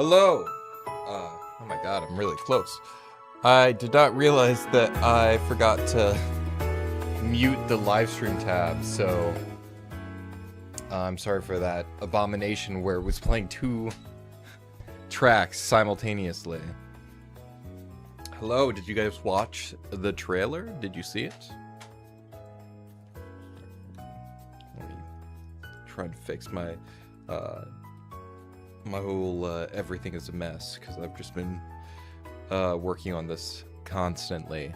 Hello! Oh my god, I'm really close. I did not realize that I forgot to mute the live stream tab, so I'm sorry for that abomination where it was playing two tracks simultaneously. Hello, did you guys watch the trailer? Did you see it? Let me try to fix my my whole everything is a mess because I've just been working on this constantly.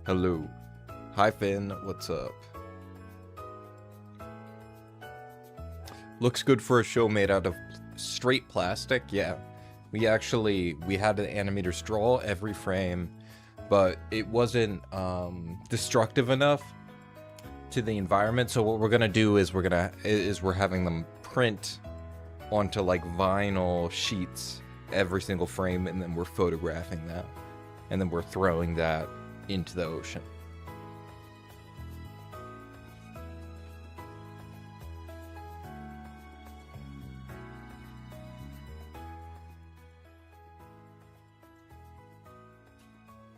Hello. Hi Finn, what's up? Looks good for a show made out of straight plastic. Yeah, we had an animator draw every frame, but it wasn't destructive enough to the environment. So what we're gonna do is we're having them print onto like vinyl sheets every single frame, and then we're photographing that, and then we're throwing that into the ocean.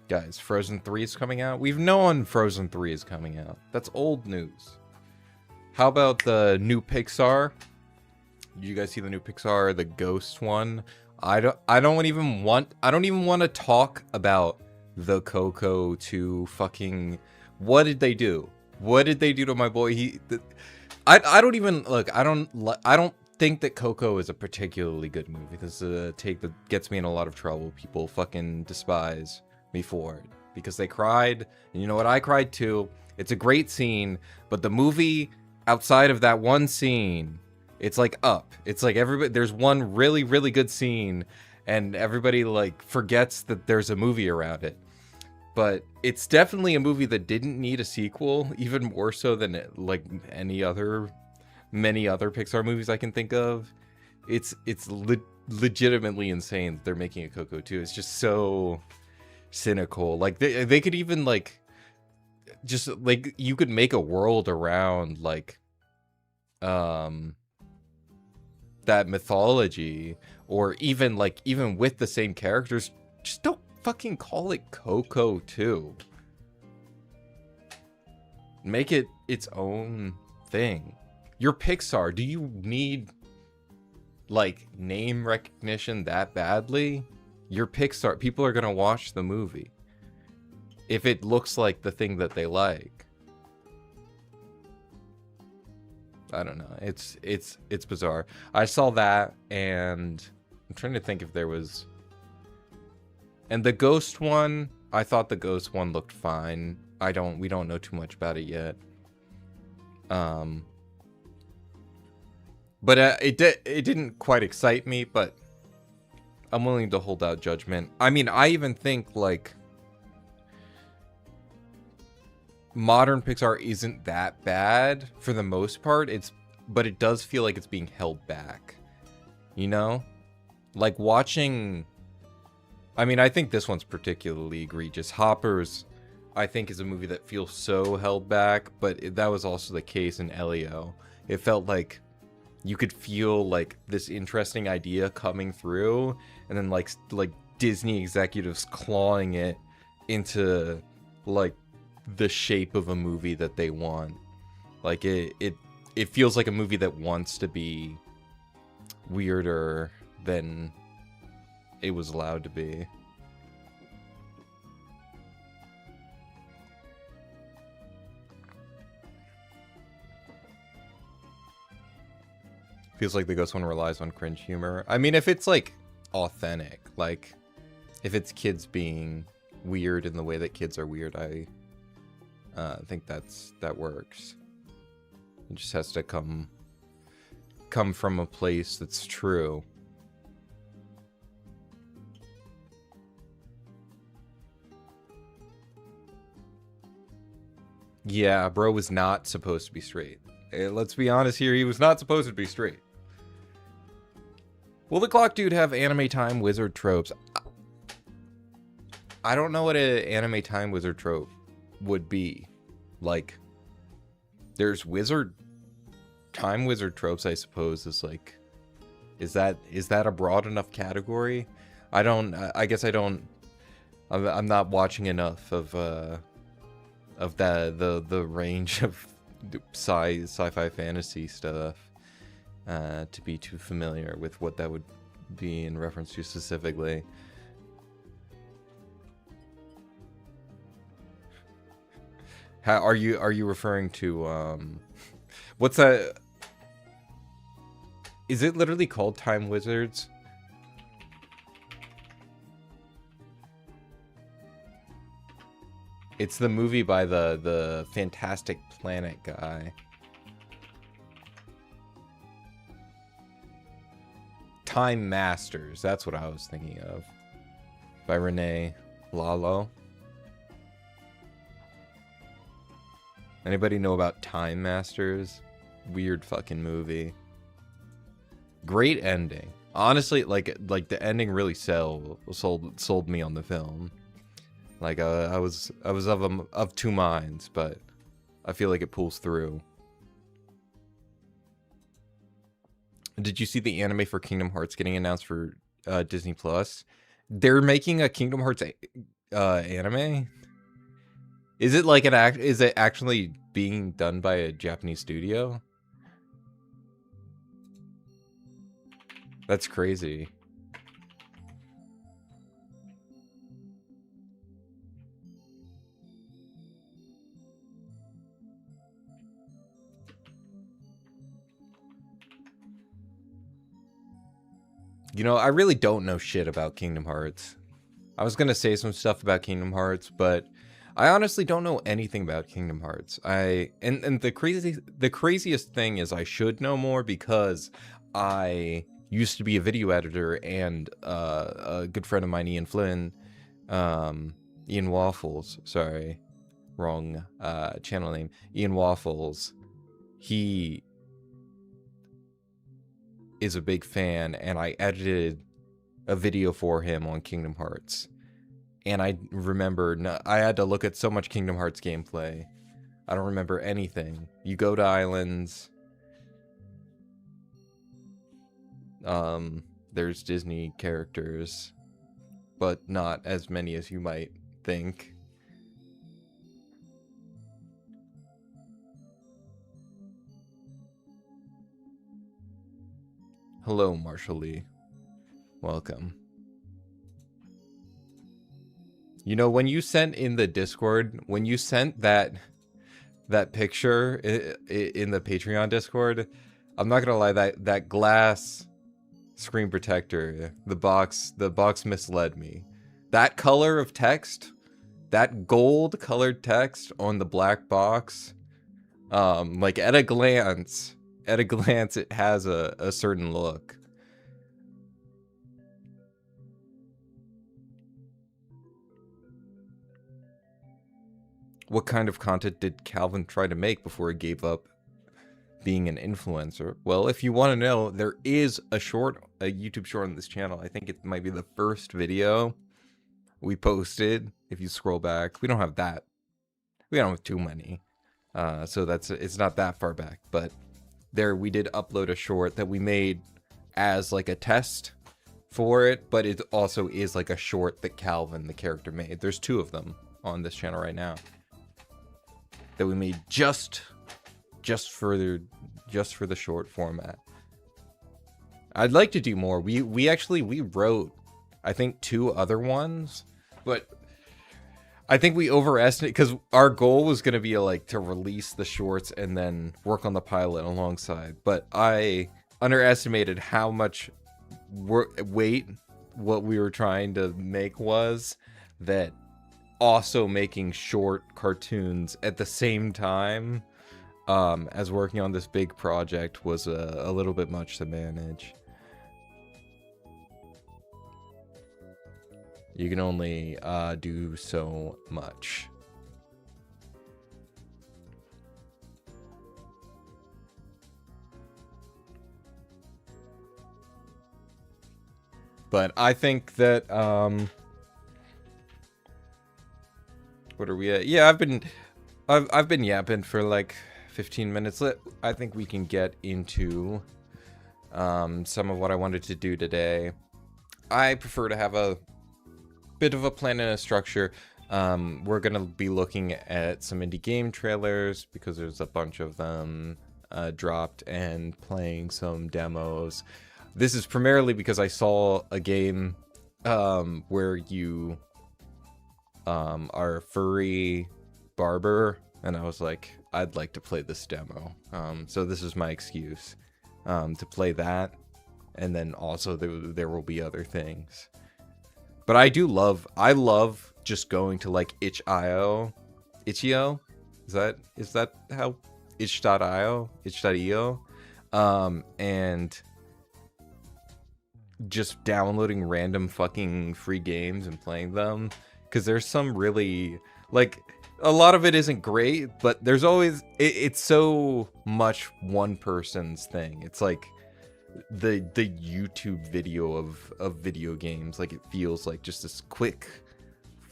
Guys, Frozen 3 is coming out. We've known Frozen 3 is coming out. That's old news. How about the new Pixar? Did you guys see the new Pixar, the Ghost one? I don't even want to talk about the Coco 2 fucking... What did they do? What did they do to my boy? I don't even look. I don't think that Coco is a particularly good movie. This is a take that gets me in a lot of trouble. People fucking despise me for it because they cried, and you know what, I cried too. It's a great scene, but the movie outside of that one scene, it's like Up. It's like everybody, there's one really good scene and everybody like forgets that there's a movie around it. But it's definitely a movie that didn't need a sequel, even more so than like many other Pixar movies I can think of. It's legitimately insane that they're making a Coco 2. It's just so cynical. Like they could even like just like you could make a world around like that mythology, or even with the same characters. Just don't fucking call it Coco 2. Make it its own thing. You're Pixar. Do you need like name recognition that badly? You're Pixar. People are gonna watch the movie if it looks like the thing that they like. I don't know. It's bizarre. I saw that, and I'm trying to think if there was. And the Ghost one, I thought the Ghost one looked fine. We don't know too much about it yet. But it didn't quite excite me, but I'm willing to hold out judgment. I mean, I even think, like, modern Pixar isn't that bad for the most part. But it does feel like it's being held back. You know? Like, watching... I mean, I think this one's particularly egregious. Hoppers, I think, is a movie that feels so held back, but that was also the case in Elio. It felt like you could feel like this interesting idea coming through, and then like Disney executives clawing it into like the shape of a movie that they want. Like it feels like a movie that wants to be weirder than it was allowed to be. Feels like the Ghost one relies on cringe humor. I mean, if it's like authentic, like if it's kids being weird in the way that kids are weird, I think that works. It just has to come from a place that's true. Yeah, bro was not supposed to be straight. Let's be honest here, he was not supposed to be straight. Will the Clock Dude have anime time wizard tropes? I don't know what an anime time wizard trope would be. Like, there's wizard time wizard tropes, I suppose, is like, is that a broad enough category? I guess I don't. I'm not watching enough of the range of sci-fi fantasy stuff to be too familiar with what that would be in reference to specifically. How are you referring to what's that? Is it literally called Time Wizards? It's the movie by the Fantastic Planet guy. Time Masters, that's what I was thinking of. By Renee Lalo. Anybody know about Time Masters? Weird fucking movie. Great ending. Honestly, like the ending really sold me on the film. Like I was of two minds, but I feel like it pulls through. Did you see the anime for Kingdom Hearts getting announced for Disney Plus? They're making a Kingdom Hearts anime. Is it like is it actually being done by a Japanese studio? That's crazy. You know, I really don't know shit about Kingdom Hearts. I was gonna say some stuff about Kingdom Hearts, but I honestly don't know anything about Kingdom Hearts. And the craziest thing is I should know more because I used to be a video editor, and a good friend of mine, Ian Flynn, Ian Waffles, sorry, wrong channel name, Ian Waffles, he is a big fan, and I edited a video for him on Kingdom Hearts. And I remember I had to look at so much Kingdom Hearts gameplay. I don't remember anything. You go to islands. There's Disney characters, but not as many as you might think. Hello, Marshall Lee. Welcome. You know, when you sent in the Discord, when you sent that picture in the Patreon Discord, I'm not gonna lie, that glass screen protector, the box misled me. That color of text, that gold colored text on the black box, like at a glance, it has a certain look. What kind of content did Calvin try to make before he gave up being an influencer? Well, if you want to know, there is a YouTube short on this channel. I think it might be the first video we posted. If you scroll back, we don't have that. We don't have too many. So it's not that far back, but there we did upload a short that we made as like a test for it, but it also is like a short that Calvin, the character, made. There's two of them on this channel right now that we made just for the short format. I'd like to do more. We wrote, I think, 2 other ones, but I think we overestimated, because our goal was going to be like to release the shorts and then work on the pilot alongside, but I underestimated how much weight what we were trying to make was, that also making short cartoons at the same time as working on this big project was a little bit much to manage. You can only do so much. But I think that what are we at? Yeah, I've been yapping for like 15 minutes. I think we can get into some of what I wanted to do today. I prefer to have a bit of a plan and a structure. We're gonna be looking at some indie game trailers because there's a bunch of them dropped, and playing some demos. This is primarily because I saw a game where you are a furry barber, and I was like, I'd like to play this demo. So this is my excuse to play that, and then also there will be other things. But I love just going to like itch.io. Itch.io? Is that how? Itch.io? Itch.io? And just downloading random fucking free games and playing them. Because there's some really, like, a lot of it isn't great, but there's always, it's so much one person's thing. It's like the YouTube video of video games. Like, it feels like just this quick,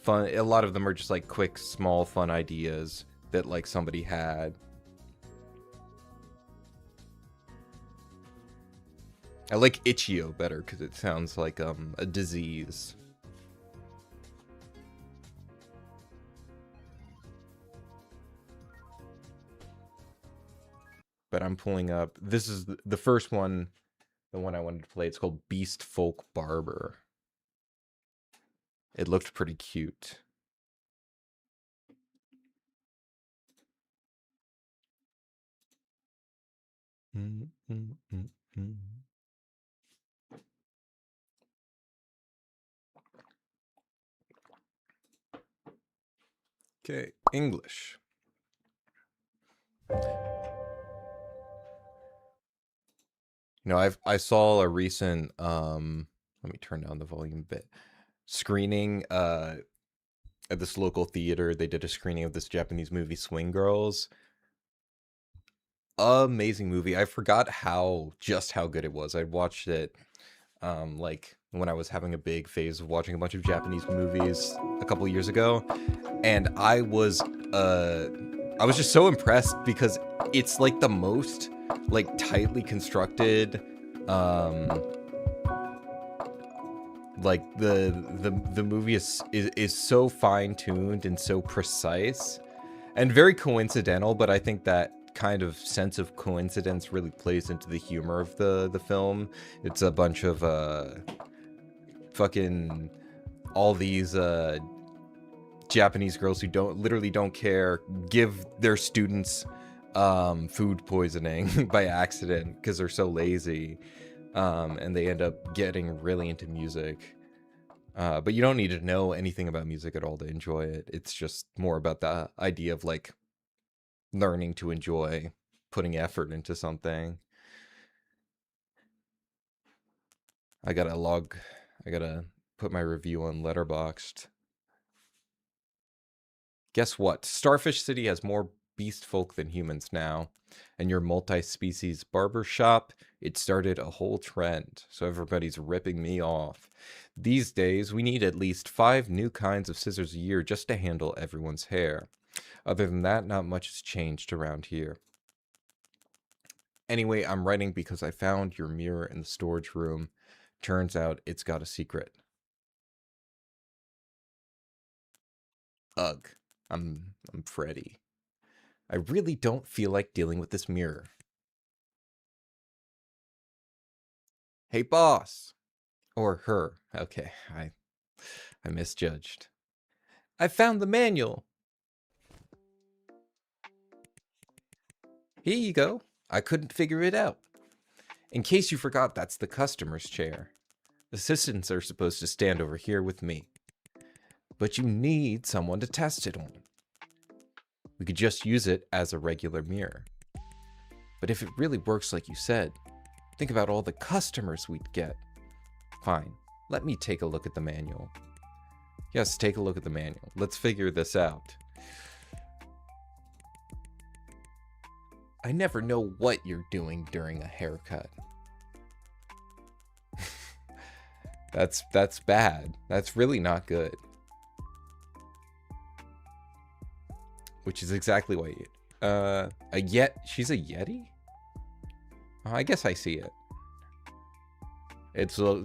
fun, a lot of them are just like quick, small, fun ideas that like somebody had. I like itch.io better because it sounds like a disease. But I'm pulling up. This is the first one, the one I wanted to play. It's called Beast Folk Barber. It looked pretty cute. Okay, English. You know, I saw a recent let me turn down the volume a bit. Screening at this local theater. They did a screening of this Japanese movie, Swing Girls. Amazing movie. I forgot just how good it was. I watched it like when I was having a big phase of watching a bunch of Japanese movies a couple years ago, and I was just so impressed because it's like the most like tightly constructed, like the movie is so fine-tuned and so precise and very coincidental, but I think that kind of sense of coincidence really plays into the humor of the film. It's a bunch of fucking all these Japanese girls who literally don't care, give their students food poisoning by accident because they're so lazy, and they end up getting really into music. But you don't need to know anything about music at all to enjoy it. It's just more about the idea of like learning to enjoy putting effort into something. I gotta put my review on Letterboxd. Guess what? Starfish City has more beast folk than humans now. And your multi-species barber shop, it started a whole trend. So everybody's ripping me off. These days, we need at least 5 new kinds of scissors a year just to handle everyone's hair. Other than that, not much has changed around here. Anyway, I'm writing because I found your mirror in the storage room. Turns out it's got a secret. Ugh. I'm Freddy. I really don't feel like dealing with this mirror. Hey, boss. Or her. Okay, I misjudged. I found the manual. Here you go. I couldn't figure it out. In case you forgot, that's the customer's chair. Assistants are supposed to stand over here with me. But you need someone to test it on. We could just use it as a regular mirror. But if it really works like you said, think about all the customers we'd get. Fine, let me take a look at the manual. Yes, take a look at the manual. Let's figure this out. I never know what you're doing during a haircut. That's bad. That's really not good. Which is exactly She's a Yeti? Oh, I guess I see it.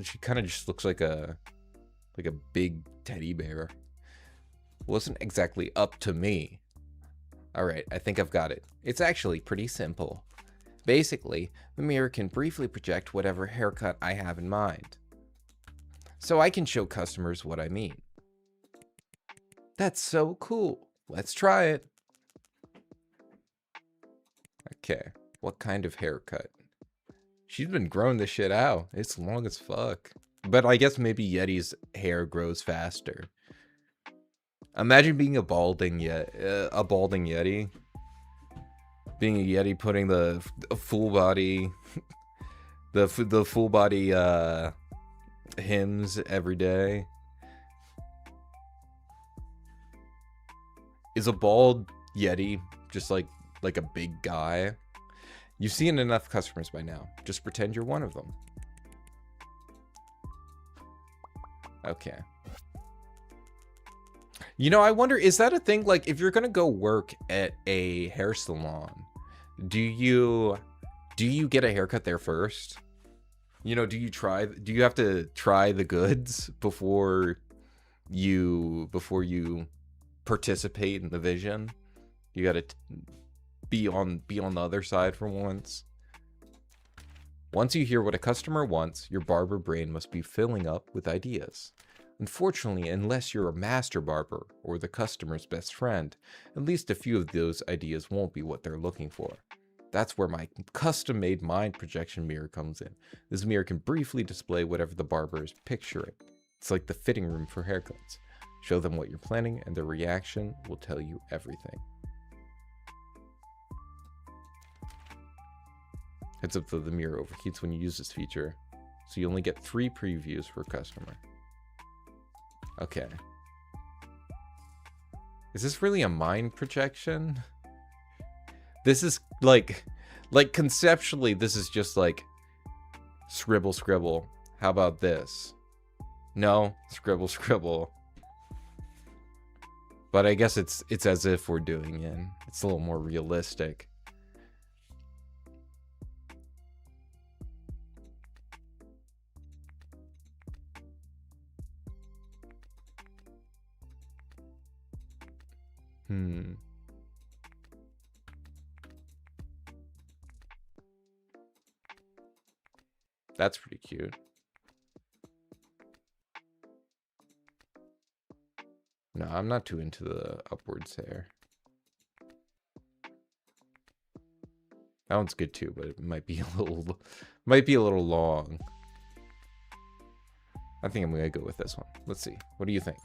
She kind of just looks like a big teddy bear. Wasn't exactly up to me. Alright, I think I've got it. It's actually pretty simple. Basically, the mirror can briefly project whatever haircut I have in mind. So I can show customers what I mean. That's so cool. Let's try it. Okay, what kind of haircut? She's been growing this shit out. It's long as fuck. But I guess maybe Yeti's hair grows faster. Imagine being a balding Yeti. Being a Yeti, putting the full body, the full body hymns every day. Is a bald Yeti just like a big guy? You've seen enough customers by now. Just pretend you're one of them. Okay. You know, I wonder, is that a thing? Like, if you're gonna go work at a hair salon, do you get a haircut there first? You know, do you have to try the goods before you participate in the vision? You gotta be on the other side for once. Once you hear what a customer wants, your barber brain must be filling up with ideas. Unfortunately, unless you're a master barber or the customer's best friend, at least a few of those ideas won't be what they're looking for. That's where my custom-made mind projection mirror comes in. This mirror can briefly display whatever the barber is picturing. It's like the fitting room for haircuts. Show them what you're planning, and their reaction will tell you everything. Heads up though, the mirror overheats when you use this feature, so you only get 3 previews per customer. Okay. Is this really a mind projection? This is like conceptually, this is just like scribble, scribble. How about this? No, scribble, scribble. But I guess it's as if we're doing it. It's a little more realistic. That's pretty cute. No, I'm not too into the upwards hair. That one's good too, but it might be a little long. I think I'm gonna go with this one. Let's see. What do you think?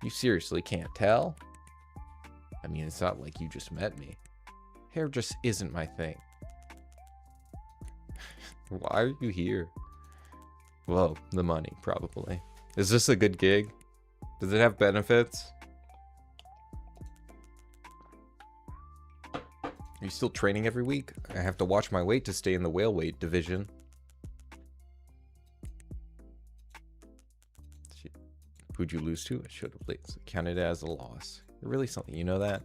You seriously can't tell? I mean, it's not like you just met me. Hair just isn't my thing. Why are you here? Well, the money, probably. Is this a good gig? Does it have benefits? Are you still training every week? I have to watch my weight to stay in the whale weight division. Who'd you lose to? I should have played. Counted as a loss. You're really something, you know that?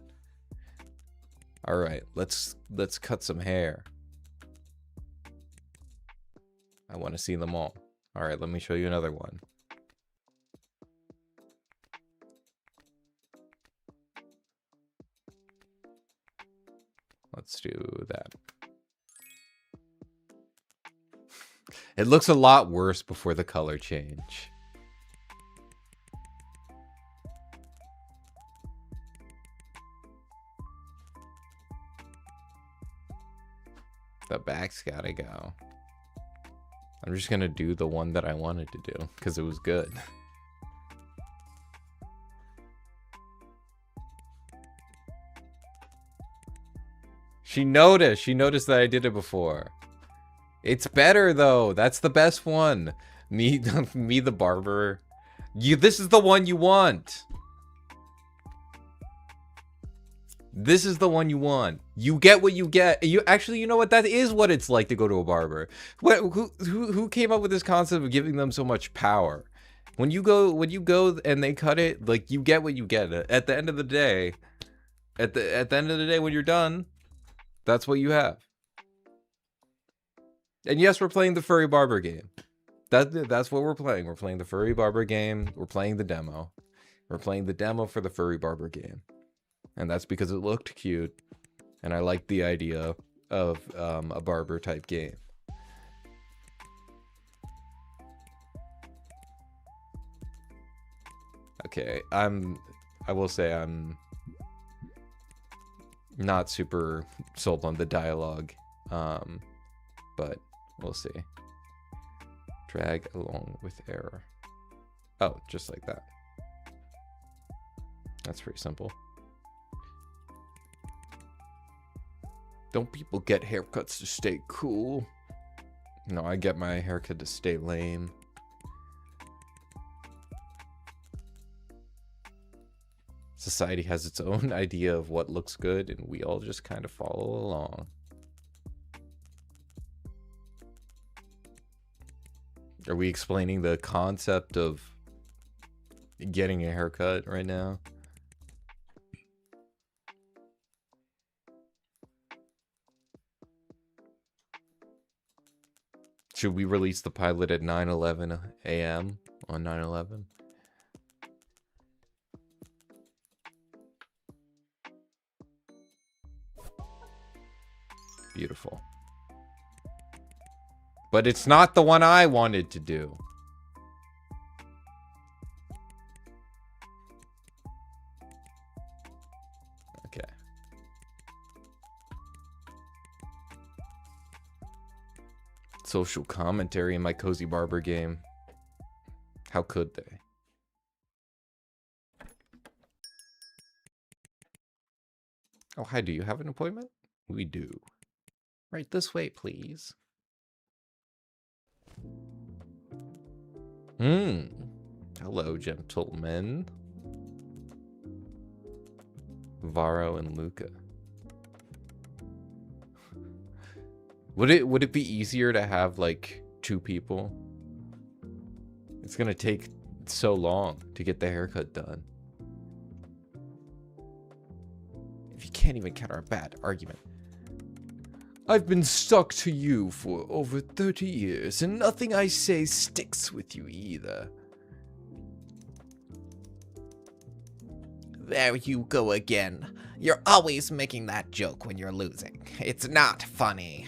All right, let's cut some hair. I want to see them all. All right, let me show you another one. Let's do that. It looks a lot worse before the color change. The back's gotta go. I'm just gonna do the one that I wanted to do because it was good. She noticed that I did it before. It's better though. That's the best one. Me the barber. This is the one you want. This is the one you want. You get what you get. You actually, you know what? That is what it's like to go to a barber. Who came up with this concept of giving them so much power? When you go and they cut it, like, you get what you get. At the end of the day, at the end of the day, when you're done, that's what you have. And yes, we're playing the furry barber game. That's what we're playing. We're playing the furry barber game. We're playing the demo. We're playing the demo for the furry barber game. And that's because it looked cute. And I liked the idea of a barber type game. Okay, I will say I'm not super sold on the dialogue. But we'll see. Drag along with error. Oh, just like that. That's pretty simple. Don't people get haircuts to stay cool? No, I get my haircut to stay lame. Society has its own idea of what looks good, and we all just kind of follow along. Are we explaining the concept of getting a haircut right now? Should we release the pilot at 9:11 a.m. on 9/11? Beautiful. But it's not the one I wanted to do. Okay. Social commentary in my cozy barber game. How could they? Oh, hi, do you have an appointment? We do. Right this way, please. Hello, gentlemen. Varro and Luca. Would it be easier to have like 2 people? It's gonna take so long to get the haircut done. If you can't even counter a bad argument. I've been stuck to you for over 30 years, and nothing I say sticks with you either. There you go again. You're always making that joke when you're losing. It's not funny.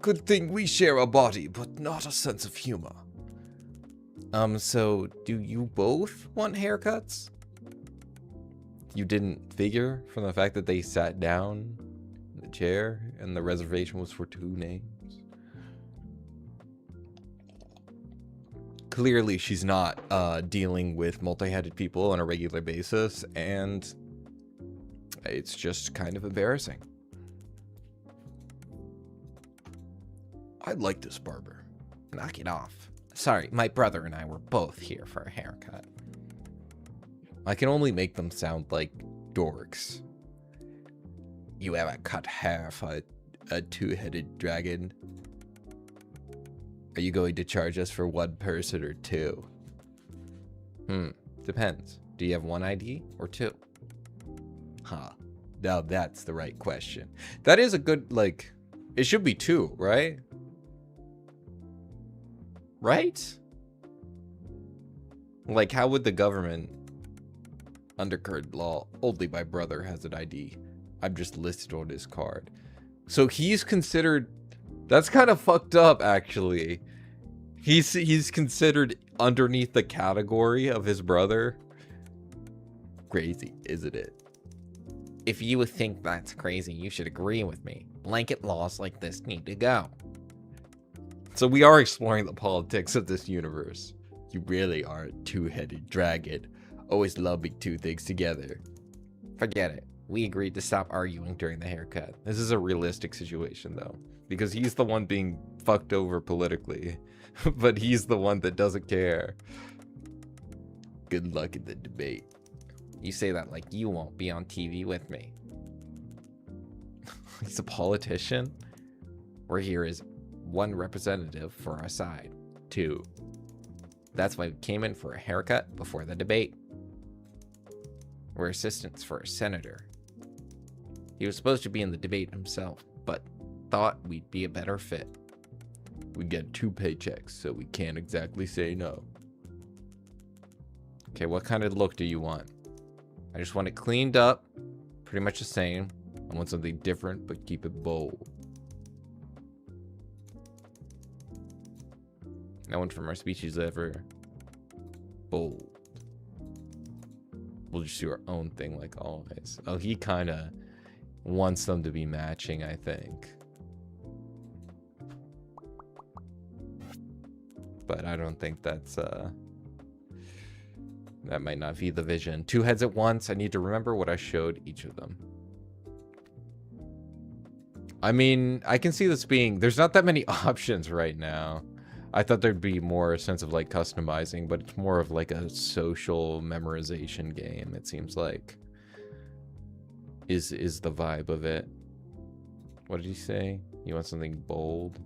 Good thing we share a body, but not a sense of humor. So do you both want haircuts? You didn't figure from the fact that they sat down in the chair and the reservation was for 2 names? Clearly she's not dealing with multi-headed people on a regular basis, and it's just kind of embarrassing. I like this barber. Knock it off. Sorry, my brother and I were both here for a haircut. I can only make them sound like dorks. You ever cut hair for A 2-headed dragon? Are you going to charge us for 1 person or 2? Depends. Do you have 1 ID or 2? Huh. Now that's the right question. That is a good, like, it should be 2, right? Right? Like, how would the government, under current law, only my brother has an ID. I'm just listed on his card. So he's considered, that's kind of fucked up, actually. He's considered underneath the category of his brother. Crazy, isn't it? If you think that's crazy, you should agree with me. Blanket laws like this need to go. So we are exploring the politics of this universe. You really are a 2-headed dragon. Always lumping 2 things together. Forget it. We agreed to stop arguing during the haircut. This is a realistic situation, though. Because he's the one being fucked over politically. But he's the one that doesn't care. Good luck in the debate. You say that like you won't be on TV with me. He's a politician. We're here as one representative for our side. 2. That's why we came in for a haircut before the debate. We're assistants for a senator. He was supposed to be in the debate himself, but thought we'd be a better fit. We get 2 paychecks, so we can't exactly say no. Okay, what kind of look do you want? I just want it cleaned up, pretty much the same. I want something different, but keep it bold. No one from our species ever Bold. We'll just do our own thing like always. Oh, he kind of wants them to be matching, I think. But I don't think that's, that might not be the vision. 2 heads at once. I need to remember what I showed each of them. I mean, I can see this being... There's not that many options right now. I thought there'd be more a sense of, like, customizing, but it's more of, like, a social memorization game, it seems like. Is the vibe of it. What did he say? You want something bold?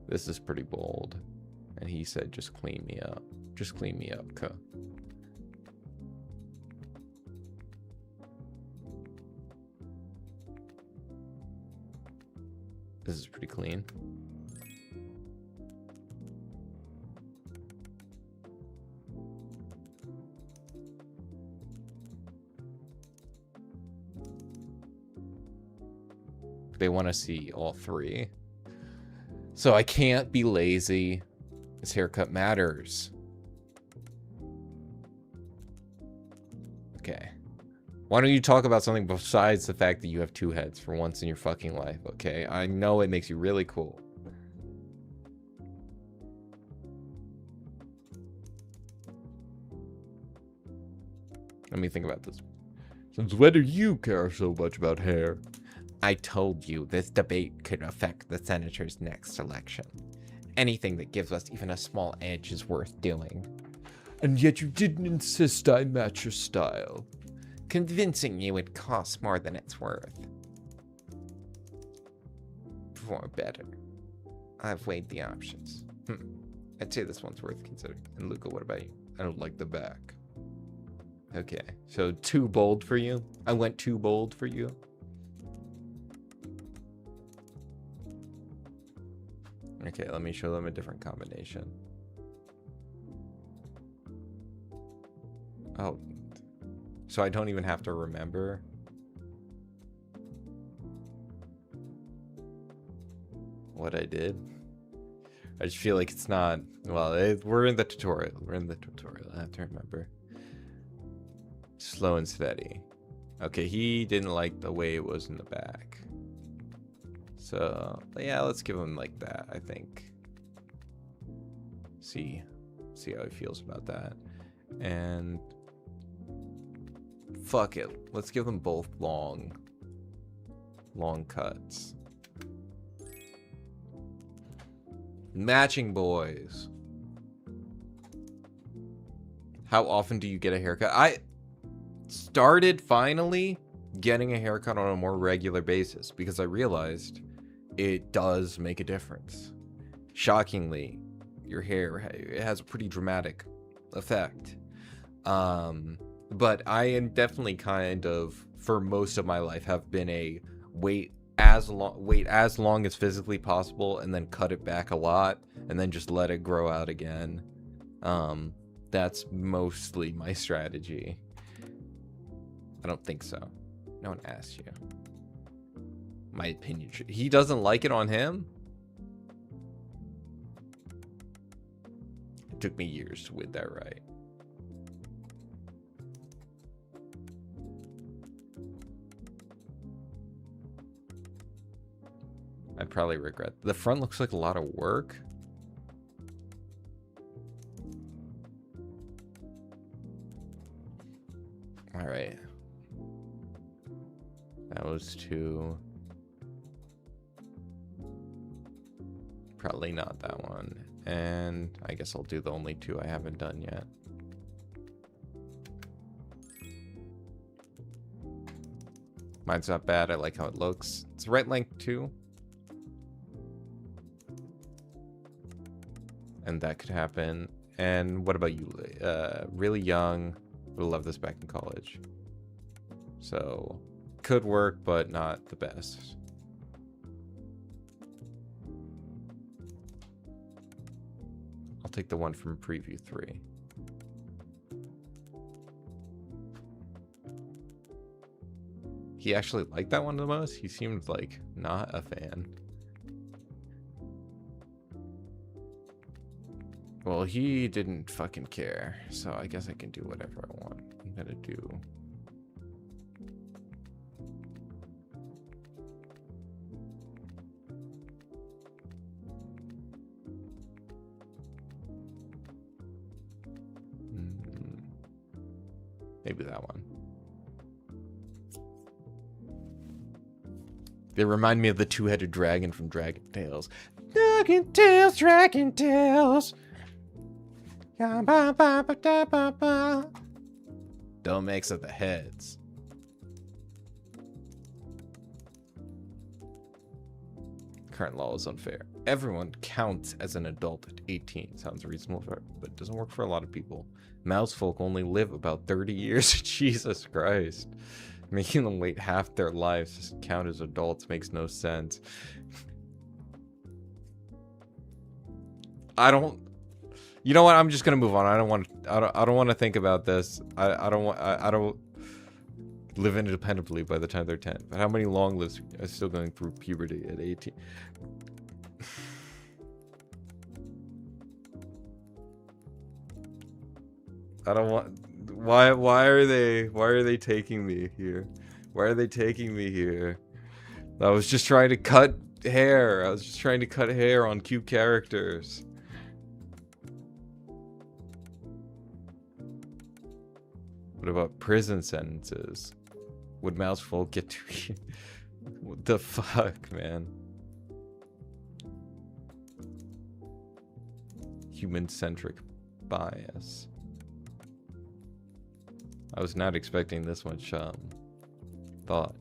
This is pretty bold. And he said, just clean me up. Just clean me up, cuh. This is pretty clean. They want to see all 3. So I can't be lazy. This haircut matters. Okay. Why don't you talk about something besides the fact that you have 2 heads for once in your fucking life, okay? I know it makes you really cool. Let me think about this. Since when do you care so much about hair? I told you this debate could affect the senator's next election. Anything that gives us even a small edge is worth doing. And yet you didn't insist I match your style. Convincing you would cost more than it's worth. For better. I've weighed the options. I'd say this one's worth considering. And Luca, what about you? I don't like the back. Okay, so too bold for you? I went too bold for you? Okay, let me show them a different combination. Oh, so I don't even have to remember? What I did? I just feel like it's not... Well, we're in the tutorial. We're in the tutorial. I have to remember. Slow and steady. Okay, he didn't like the way it was in the back. So, yeah, let's give him like that, I think. See how he feels about that. And fuck it. Let's give them both long cuts. Matching boys. How often do you get a haircut? I started finally getting a haircut on a more regular basis because I realized it does make a difference. Shockingly, your hair, it has a pretty dramatic effect. But I am definitely kind of, for most of my life, have been a wait as long as physically possible and then cut it back a lot and then just let it grow out again. That's mostly my strategy. I don't think so. No one asked you. My opinion. He doesn't like it on him? It took me years to win that right. I'd probably regret. The front looks like a lot of work. All right. That was two. Probably not that one. And I guess I'll do the only 2 I haven't done yet. Mine's not bad. I like how it looks. It's right length too. And that could happen. And what about you? Really young. Would love this back in college. So could work, but not the best. I'll take the one from preview 3. He actually liked that one the most. He seemed like not a fan. Well, he didn't fucking care, so I guess I can do whatever I want. I'm gonna do... maybe that one. They remind me of the 2-headed dragon from Dragon Tales. Dragon Tales, Dragon Tales. Don't mix up the heads. Current law is unfair. Everyone counts as an adult at 18. Sounds reasonable, but doesn't work for a lot of people. Mouse folk only live about 30 years. Jesus Christ. Making them wait half their lives to count as adults makes no sense. I don't... You know what? I'm just gonna move on. I don't want to think about this. I don't live independently by the time they're 10. But how many long lives are still going through puberty at 18? I don't want... Why are they taking me here? Why are they taking me here? I was just trying to cut hair. I was just trying to cut hair on cute characters. What about prison sentences? Would mousefolk get to... What the fuck, man? Human-centric bias. I was not expecting this much thought.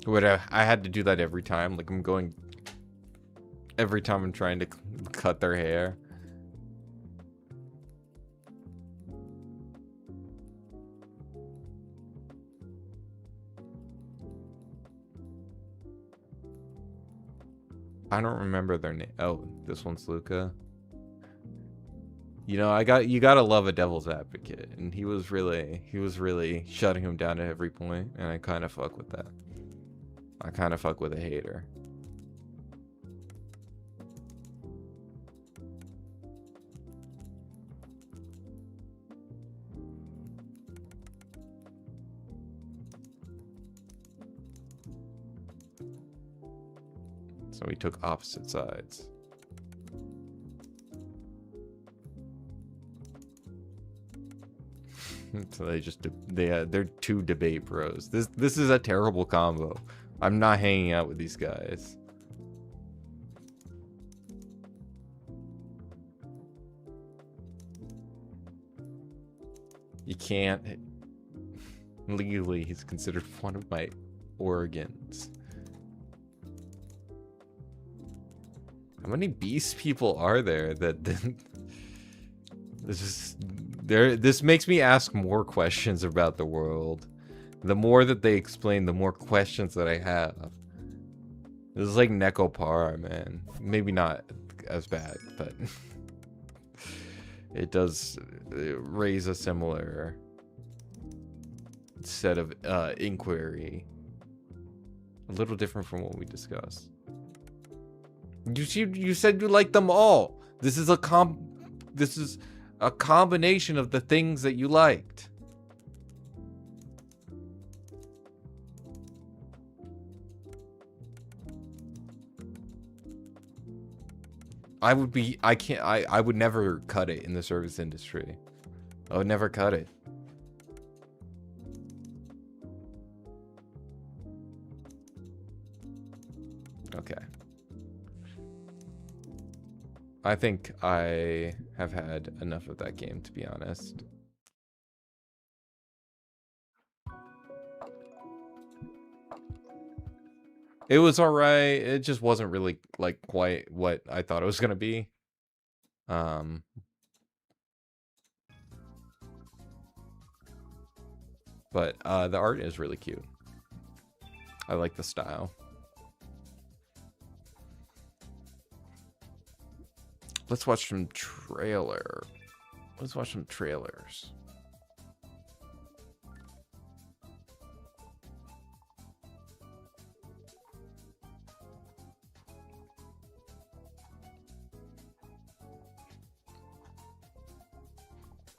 Would I had to do that every time? Like I'm going every time I'm trying to cut their hair. I don't remember their name. Oh, this one's Luca. You know, you gotta love a devil's advocate, and he was really shutting him down at every point, and I kind of fuck with that. I kind of fuck with a hater. So we took opposite sides. So they're two debate bros. This is a terrible combo. I'm not hanging out with these guys. You can't. Legally, he's considered one of my organs. How many beast people are there that this makes me ask more questions about the world. The more that they explain, the more questions that I have. This is like Nekopara, man. Maybe not as bad, but it does raise a similar set of inquiry. A little different from what we discussed. You said you like them all. This is a combination of the things that you liked. I would never cut it in the service industry. I would never cut it. Okay. I think I have had enough of that game, to be honest. It was alright. It just wasn't really like quite what I thought it was gonna be. But the art is really cute. I like the style. Let's watch some trailer. Let's watch some trailers.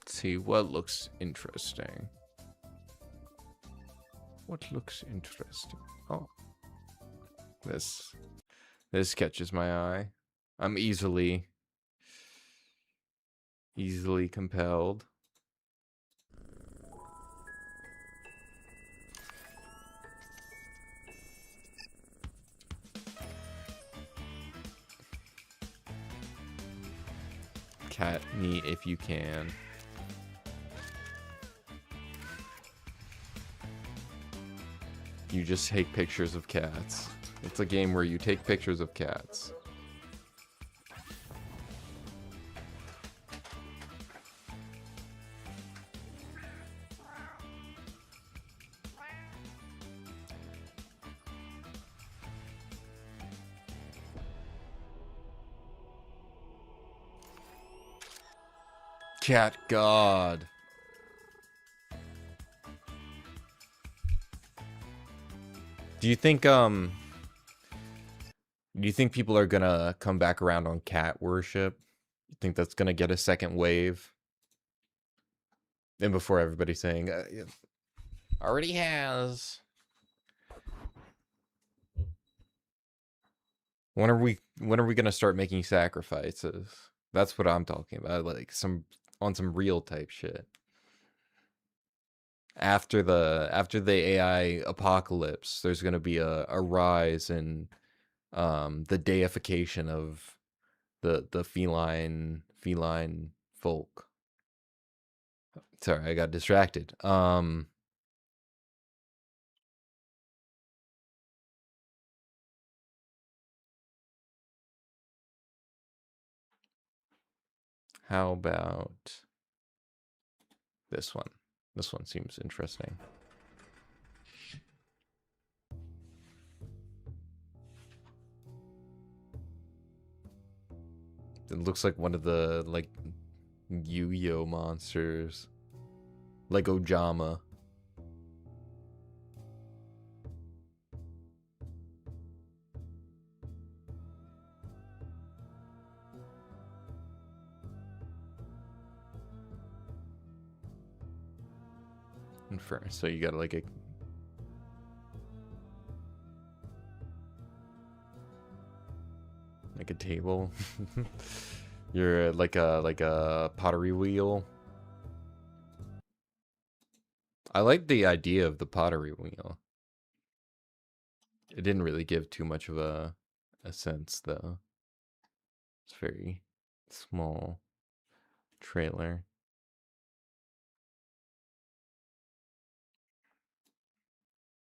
Let's see what looks interesting. What looks interesting? Oh, this catches my eye. I'm easily compelled. Cat me if you can. You just take pictures of cats. It's a game where you take pictures of cats. Cat God. Do you think people are gonna come back around on cat worship? You think that's gonna get a second wave? And before everybody's saying already has. When are we gonna start making sacrifices? That's what I'm talking about, like some real type shit. After the AI apocalypse, there's gonna be a rise in the deification of the feline folk. Sorry, I got distracted. How about this one? This one seems interesting. It looks like one of the like Yu-Gi-Oh monsters. Like Ojama. So you got like a table. You're like a pottery wheel. I like the idea of the pottery wheel. It didn't really give too much of a sense though. It's very small trailer.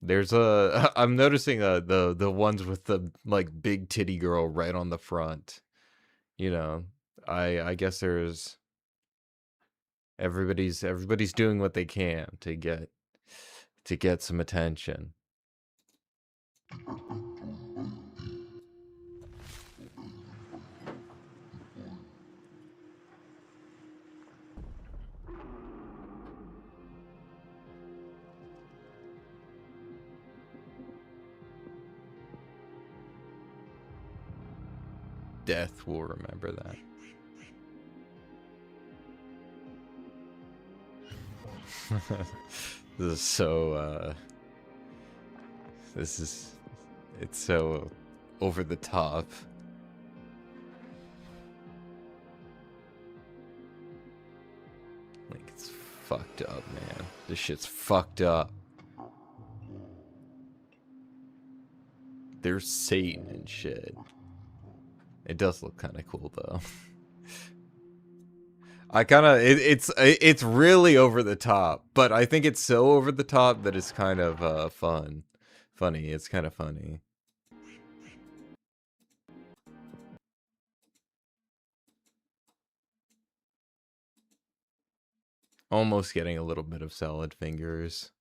There's I'm noticing the ones with the like big titty girl right on the front. You know, I guess there's everybody's doing what they can to get some attention. Death will remember that. This is so it's so over the top. fucked up, man. This shit's fucked up. There's Satan and shit. It does look kind of cool though. I kind of it's really over the top, but I think it's so over the top that it's kind of funny. It's kind of funny. Almost getting a little bit of salad fingers.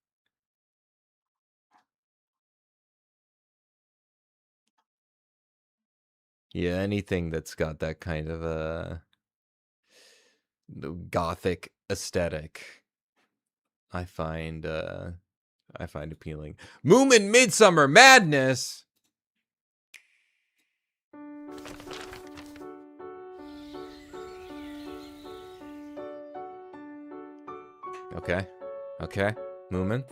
Yeah, anything that's got that kind of gothic aesthetic, I find appealing. Moomin Midsummer Madness. Okay. Okay. Moomin.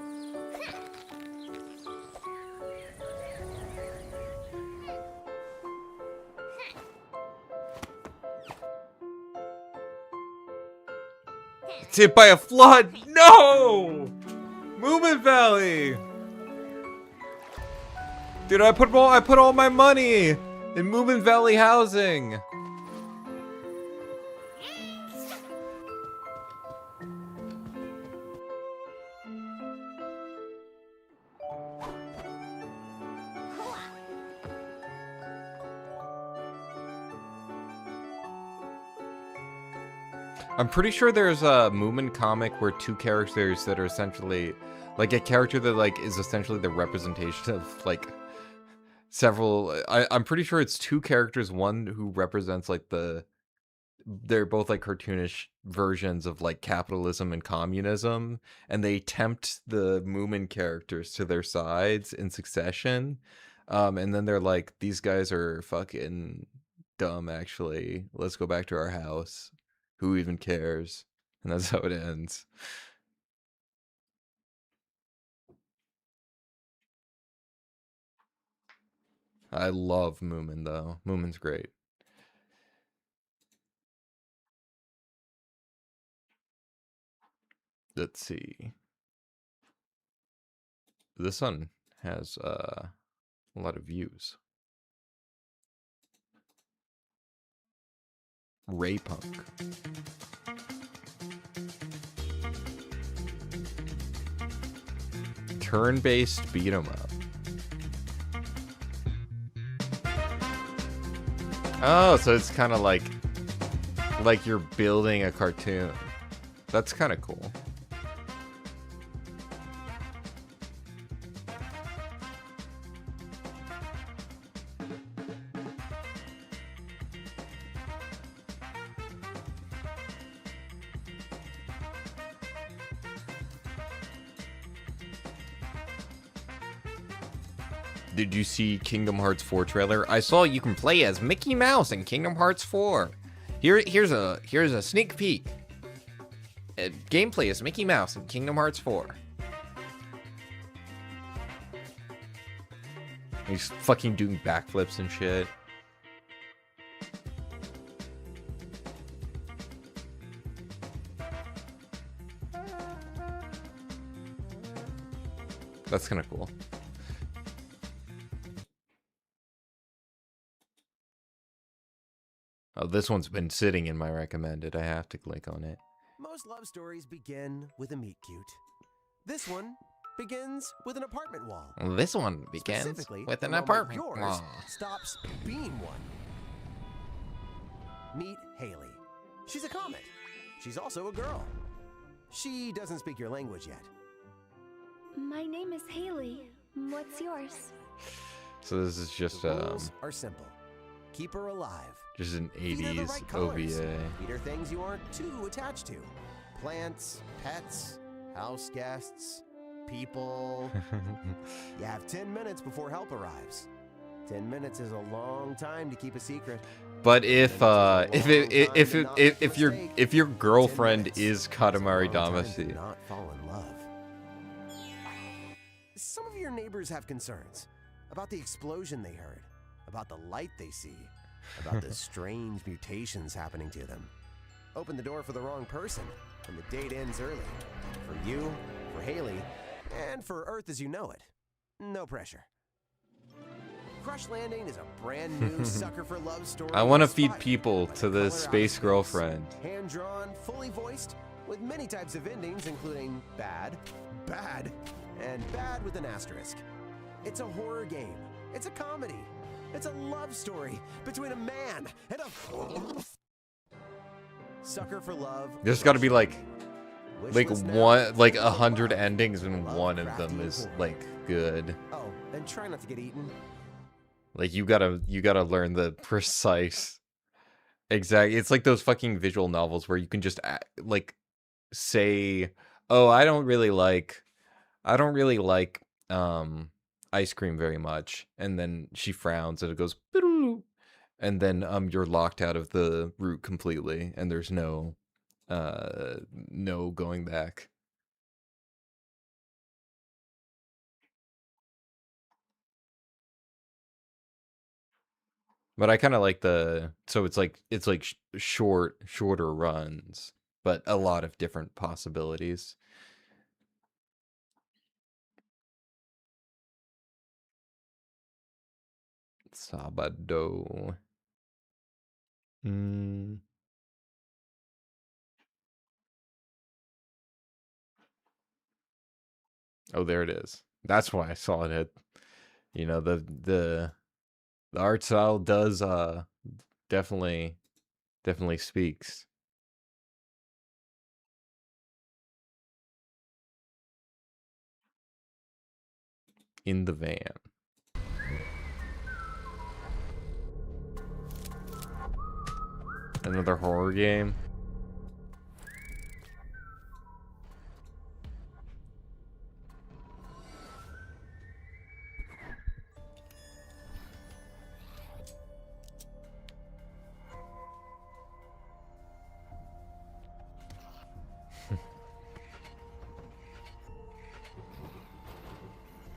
It's hit by a flood. No! Moomin Valley. Dude, I put all my money in Moomin Valley housing. I'm pretty sure there's a Moomin comic where two characters that are essentially like a character that like is essentially the representation of like several. I'm pretty sure it's two characters. One who represents like they're both like cartoonish versions of like capitalism and communism, and they tempt the Moomin characters to their sides in succession. And then they're like, these guys are fucking dumb. Actually, let's go back to our house. Who even cares? And that's how it ends. I love Moomin, though. Moomin's great. Let's see. This one has a lot of views. Ray Punk. Turn-based beat 'em up. Oh, so it's kind of like you're building a cartoon. That's kind of cool. Did you see Kingdom Hearts 4 trailer? I saw you can play as Mickey Mouse in Kingdom Hearts 4. Here's a sneak peek. Gameplay as Mickey Mouse in Kingdom Hearts 4. He's fucking doing backflips and shit. That's kind of cool. Oh, this one's been sitting in my recommended. I have to click on it. Most love stories begin with a meet cute. This one begins with an apartment wall. This one begins with an apartment wall. Stops being one. Meet Haley. She's a comet. She's also a girl. She doesn't speak your language yet. My name is Haley. What's yours? So this is just The rules are simple. Keep her alive. just an Feed her the 80s right colors. OVA. Feed her things you aren't too attached to. Plants, pets, house guests, people. You have 10 minutes before help arrives. 10 minutes is a long time to keep a secret. But if your girlfriend is Katamari Damacy, Not fall in love. Some of your neighbors have concerns about the explosion they heard, about the light they see, about the strange mutations happening to them. Open the door for the wrong person, and the date ends early. For you, for Haley, and for Earth as you know it. No pressure. Crush Landing is a brand new sucker for love story. I want to feed inspired people by to the the color space out girlfriend. Hand-drawn, fully voiced, with many types of endings, including bad, bad, and bad with an asterisk. It's a horror game. It's a comedy. It's a love story between a man and a sucker for love. There's got to be like Wishlist now. one, like 100 endings, and one of them is like good. Oh, and try not to get eaten. Like you gotta learn the precise exact. It's like those fucking visual novels where you can just like say, "Oh, I don't really like ice cream very much," and then she frowns and it goes, "Bidoo," and then you're locked out of the route completely, and there's no going back. But I kind of like so it's like shorter runs, but a lot of different possibilities. Sabado. Oh, there it is. That's why I saw it. You know, the art style does definitely speaks. In the van. Another horror game.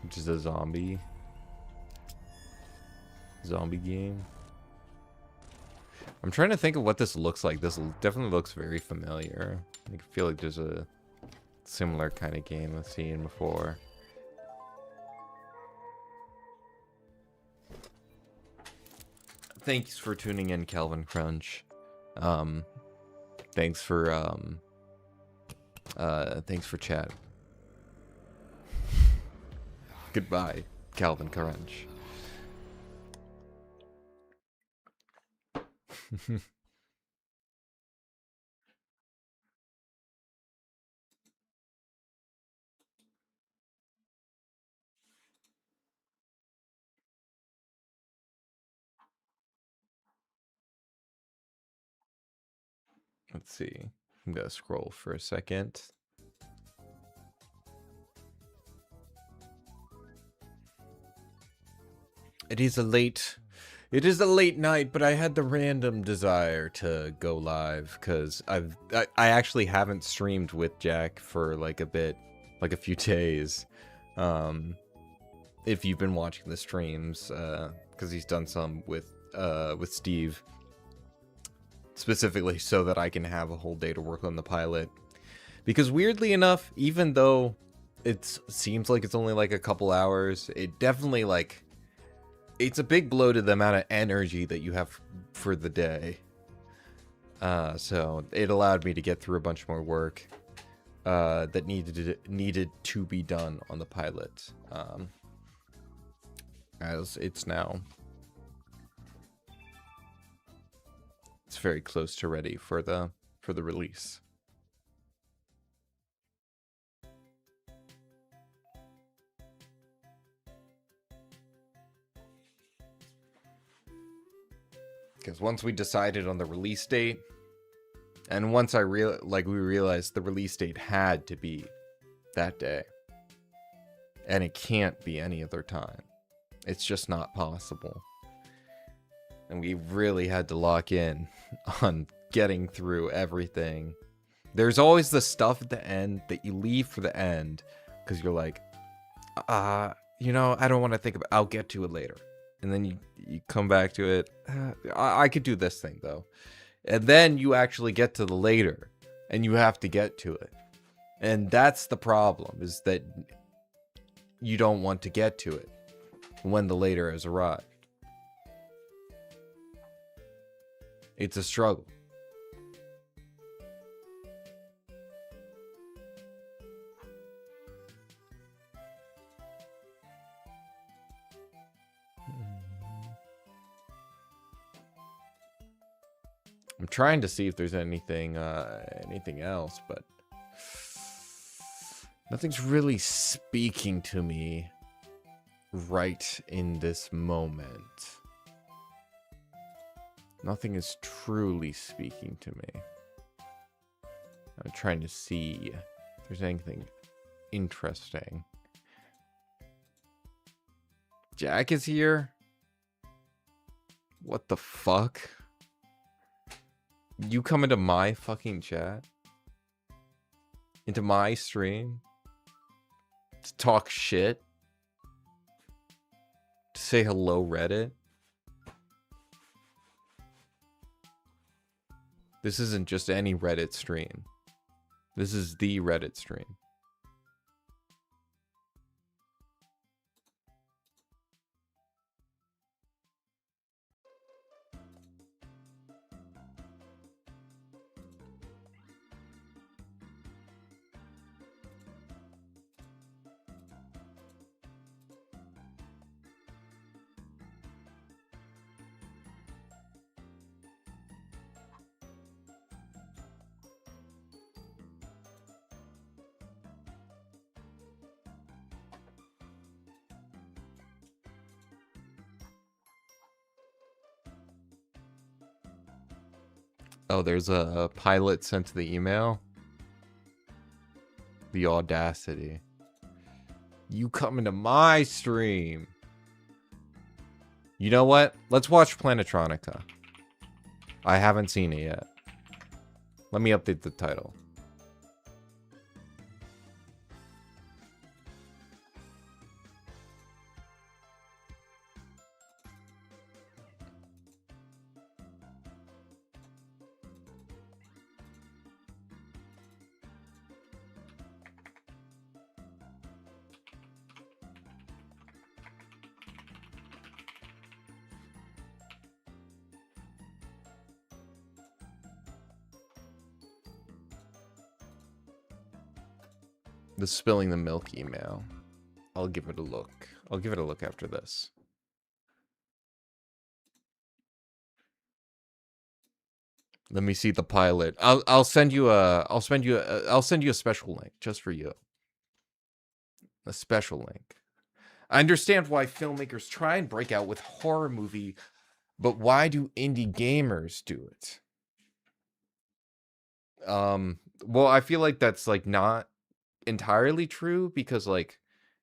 Which is a zombie game. I'm trying to think of what this looks like. This definitely looks very familiar. I feel like there's a similar kind of game I've seen before. Thanks for tuning in, Calvin Crunch. Thanks for chat. Goodbye, Calvin Crunch. Let's see. I'm gonna scroll for a second. It is a late night, but I had the random desire to go live because I actually haven't streamed with Jack for like a bit, like a few days. If you've been watching the streams, because he's done some with Steve, specifically so that I can have a whole day to work on the pilot. Because weirdly enough, even though it seems like it's only like a couple hours, it definitely like. It's a big blow to the amount of energy that you have for the day. So it allowed me to get through a bunch more work that needed to be done on the pilot. As it's now, it's very close to ready for the release. Because once we decided on the release date, and once we realized the release date had to be that day, and it can't be any other time. It's just not possible. And we really had to lock in on getting through everything. There's always the stuff at the end that you leave for the end, because you're like, I don't want to think about. I'll get to it later. And then you come back to it. I could do this thing though, and then you actually get to the later and you have to get to it. And that's the problem, is that you don't want to get to it when the later has arrived. It's a struggle. I'm trying to see if there's anything else, but nothing's really speaking to me right in this moment. Nothing is truly speaking to me. I'm trying to see if there's anything interesting. Jack is here? What the fuck? You come into my fucking chat? Into my stream? To talk shit? To say hello, Reddit? This isn't just any Reddit stream. This is the Reddit stream. Oh, there's a pilot sent to the email. The audacity. You come into my stream. You know what? Let's watch Planetronica. I haven't seen it yet. Let me update the title. The spilling the milk email. I'll give it a look. I'll give it a look after this. Let me see the pilot. I'll send you a special link just for you. A special link. I understand why filmmakers try and break out with horror movie, but why do indie gamers do it? Well, I feel like that's like not entirely true, because like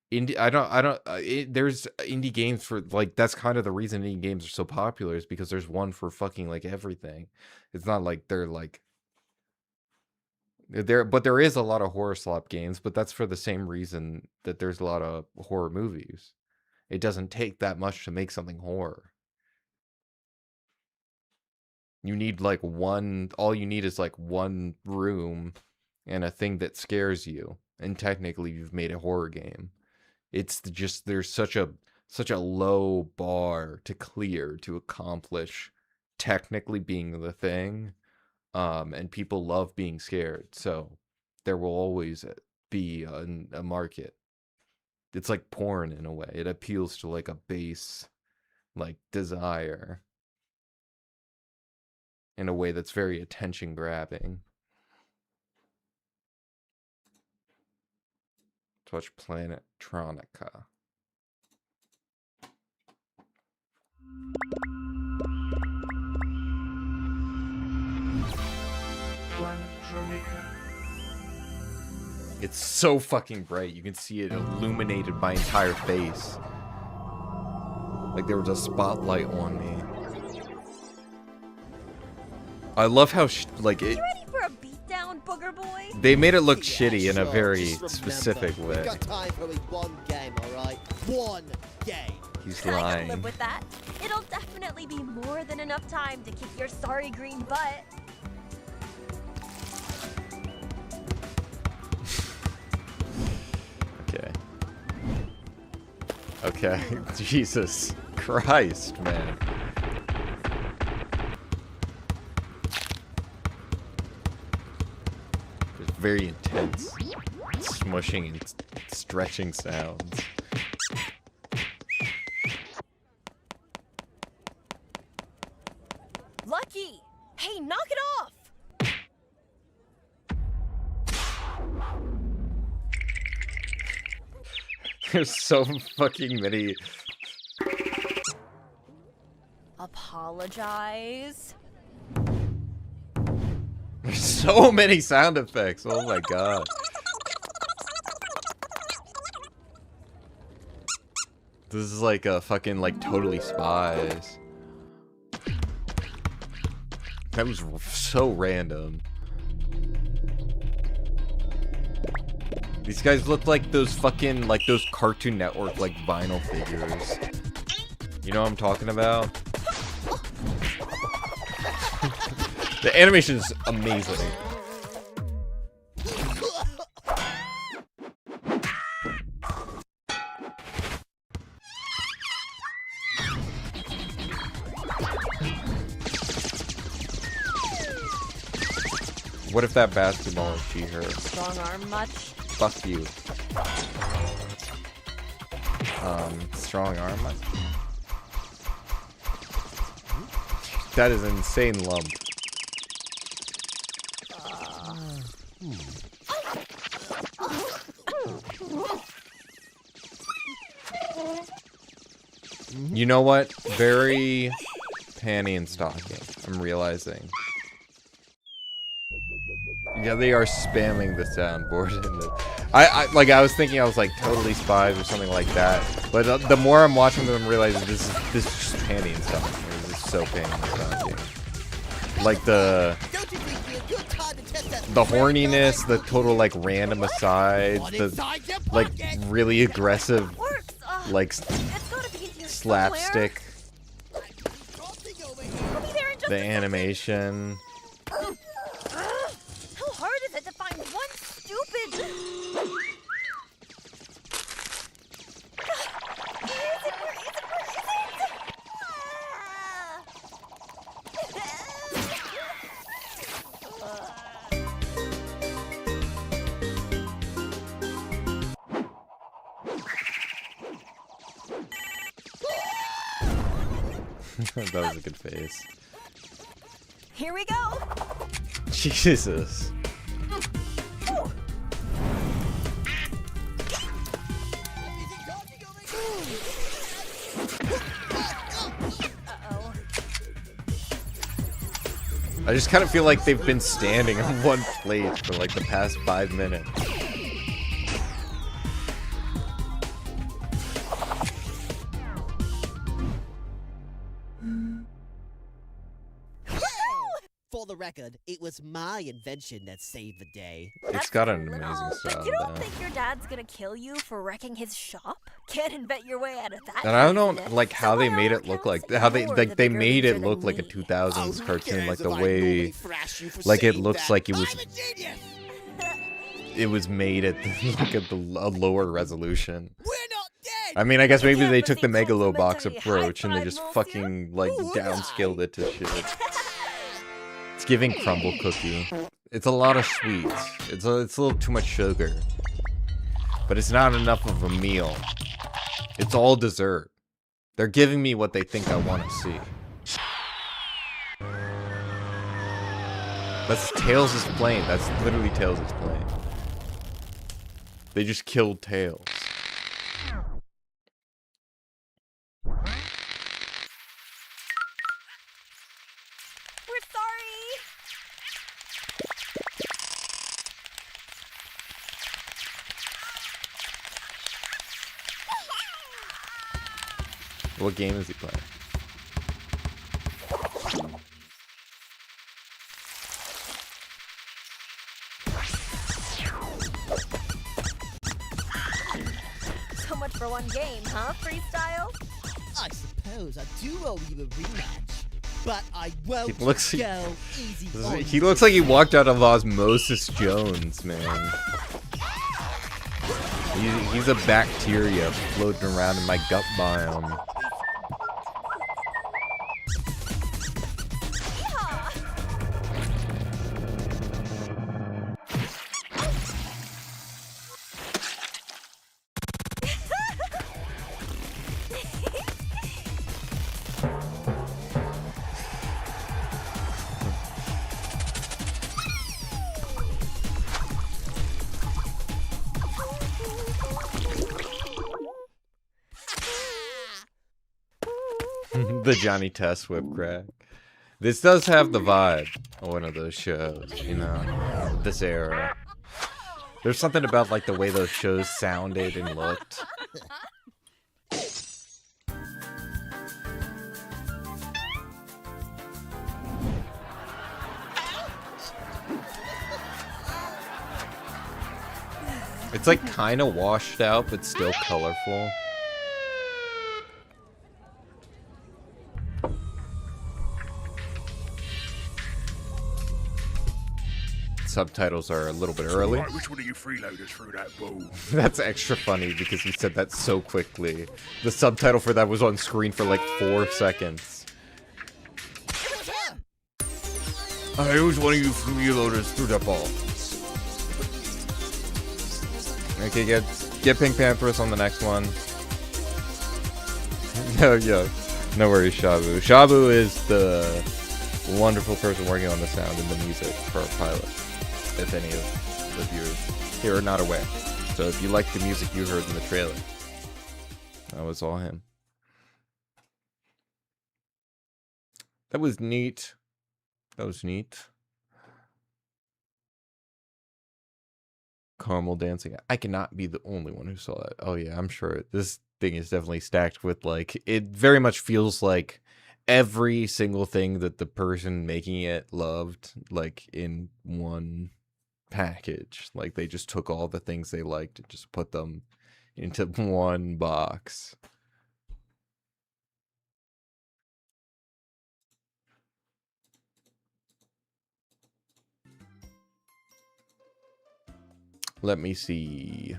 there's indie games for like, that's kind of the reason indie games are so popular, is because there's one for fucking like everything. It's not like they're like but there is a lot of horror slop games, but that's for the same reason that there's a lot of horror movies. It doesn't take that much to make something horror. You need like all you need is like one room and a thing that scares you, and technically you've made a horror game. It's just, there's such a low bar to clear to accomplish technically being the thing, and people love being scared, so there will always be a market. It's like porn in a way. It appeals to like a base like desire in a way that's very attention grabbing. Touch Planetronica. It's so fucking bright. You can see it illuminated my entire face. Like there was a spotlight on me. I love how like it. You ready for a beatdown, booger boy? They made it look Yeah, shitty in a sure. very Just remember, specific way. We've got time for only one game, alright? One game. He's I can lying. live with that. It'll definitely be more than enough time to kick your sorry green butt. Okay. Jesus Christ, man. It's very intense. Smushing and stretching sounds. Lucky! Hey, knock it off! There's so fucking many. Apologize. There's so many sound effects. Oh my god. This is like a fucking like Totally Spies. That was so random. These guys look like those fucking, like those Cartoon Network, like, vinyl figures. You know what I'm talking about? The animation is amazing. What if that basketball is She-Her? Strong arm much? Fuck you. Strong arm? That is an insane lump. You know what? Very panty and stocking, I'm realizing. Yeah, they are spamming the soundboard in the... I was thinking I was like Totally Spies or something like that. But the more I'm watching them, I'm realizing this is just panty and stocking. This is so panty and stocking. Like the horniness, the total like random asides, the like really aggressive like slapstick, the animation. How hard is it to find one stupid... That was a good face. Here we go. Jesus. I just kind of feel like they've been standing on one place for like the past 5 minutes. For the record, it was my invention that saved the day. It's got an amazing But sound. you don't think your dad's gonna kill you for wrecking his shop? Can't invent your way out of that. And I don't know business. like how So they by made all it look accounts, like how they you're like the they bigger made loser it than look like a me. 2000s cartoon, like the I way normally thrash you for like it saying looks that. like it was I'm a genius. it was made at like a lower resolution. We're not dead. I mean, I guess maybe Yeah, they but took the the Megalobox complimentary approach and they high just five, fucking like Who would I? downscaled it to shit. It's giving crumble cookie. It's a lot of sweets. It's a little too much sugar. But it's not enough of a meal. It's all dessert. They're giving me what they think I want to see. That's Tails' plane. That's literally Tails' plane. They just killed Tails. We're sorry. What game is he playing? So much for one game, huh? Freestyle? I suppose I do owe you a rematch, but I won't He looks- go easy on He looks like he walked out of Osmosis Jones, man. He's a bacteria floating around in my gut biome. The Johnny Test whip crack. This does have the vibe of one of those shows, you know, this era. There's something about like the way those shows sounded and looked. It's like kind of washed out, but still colorful. Subtitles are a little bit early. Right, which one of you freeloaders threw that ball? That's extra funny because he said that so quickly. The subtitle for that was on screen for like 4 seconds. Hey, who's one of you freeloaders threw that ball? Okay, get Pink Panthers on the next one. No, yeah. No worries, Shabu. Shabu is the wonderful person working on the sound and the music for our pilot. If any of the viewers here are not aware. So if you like the music you heard in the trailer, that was all him. That was neat. That was neat. Caramel dancing. I cannot be the only one who saw that. Oh yeah, I'm sure this thing is definitely stacked with like, it very much feels like every single thing that the person making it loved, like in one package. Like they just took all the things they liked and just put them into one box. Let me see.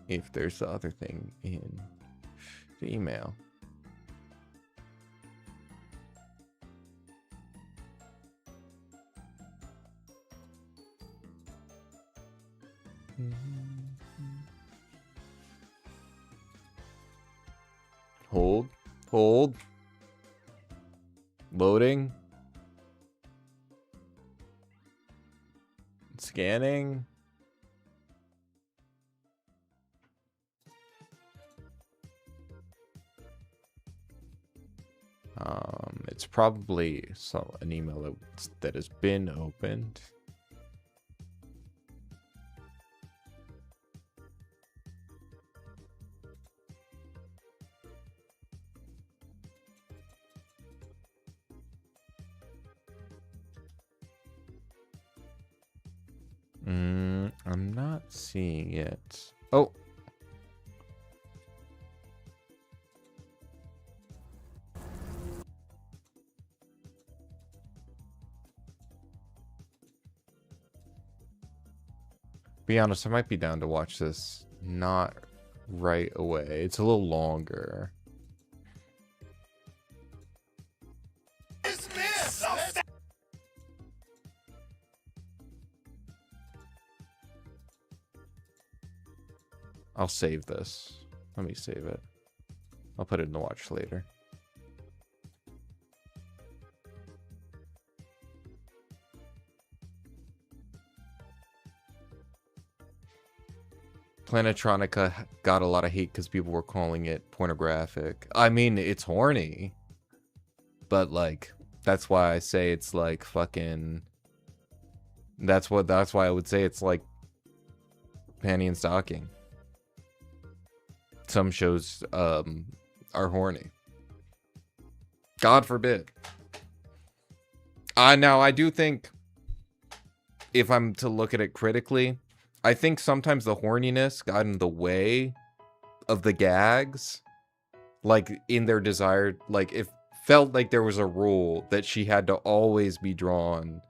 If there's the other thing in the email. Hold. Loading. Scanning. It's probably an email that has been opened. I'm not seeing it. Oh. Be honest, I might be down to watch this not right away. It's a little longer. I'll save this. Let me save it. I'll put it in the watch later. Planetronica got a lot of hate because people were calling it pornographic. I mean, it's horny. But, like, that's why I say it's, like, fucking... That's why I would say it's, like, panty and stocking. Some shows, are horny. God forbid. Now, I do think, if I'm to look at it critically, I think sometimes the horniness got in the way of the gags. Like, in their desired... Like, if felt like there was a rule that she had to always be drawn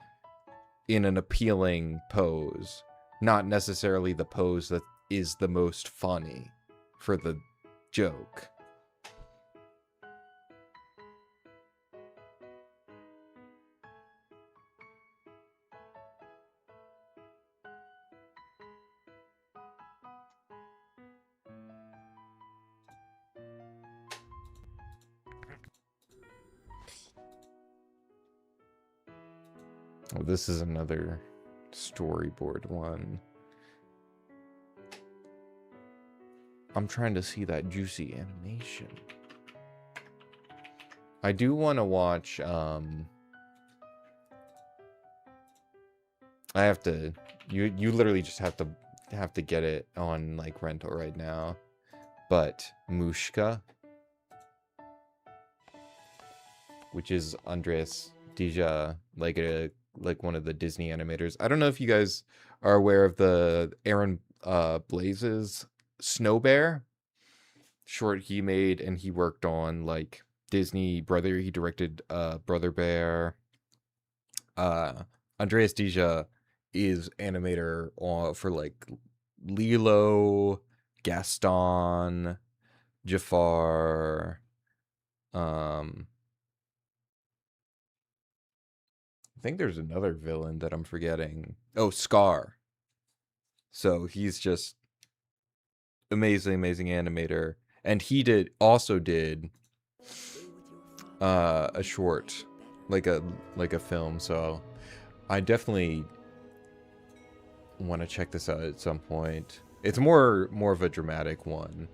in an appealing pose, not necessarily the pose that is the most funny for the joke. Oh, this is another storyboard one. I'm trying to see that juicy animation. I do want to watch, I have to, you literally just have to get it on, like, rental right now. But Mushka, which is Andres Dija, like one of the Disney animators. I don't know if you guys are aware of the Aaron Blazes Snow Bear short he made, and he worked on like Disney Brother. He directed Brother Bear. Andreas Dija is animator for like Lilo, Gaston, Jafar, I think there's another villain that I'm forgetting. Oh, Scar. So he's just amazing animator. And he also did a short, like a film. So I definitely want to check this out at some point. It's more of a dramatic one.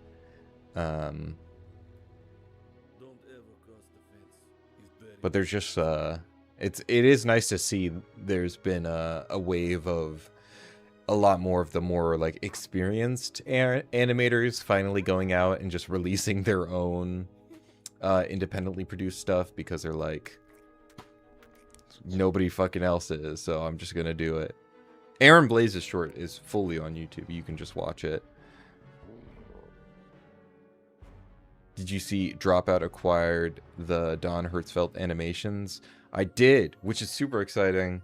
But there's just it is nice to see there's been a wave of a lot more of the more like experienced animators finally going out and just releasing their own independently produced stuff, because they're like, nobody fucking else is, so I'm just gonna do it. Aaron Blaze's short is fully on YouTube. You can just watch it. Did you see Dropout acquired the Don Hertzfeldt animations? I did, which is super exciting.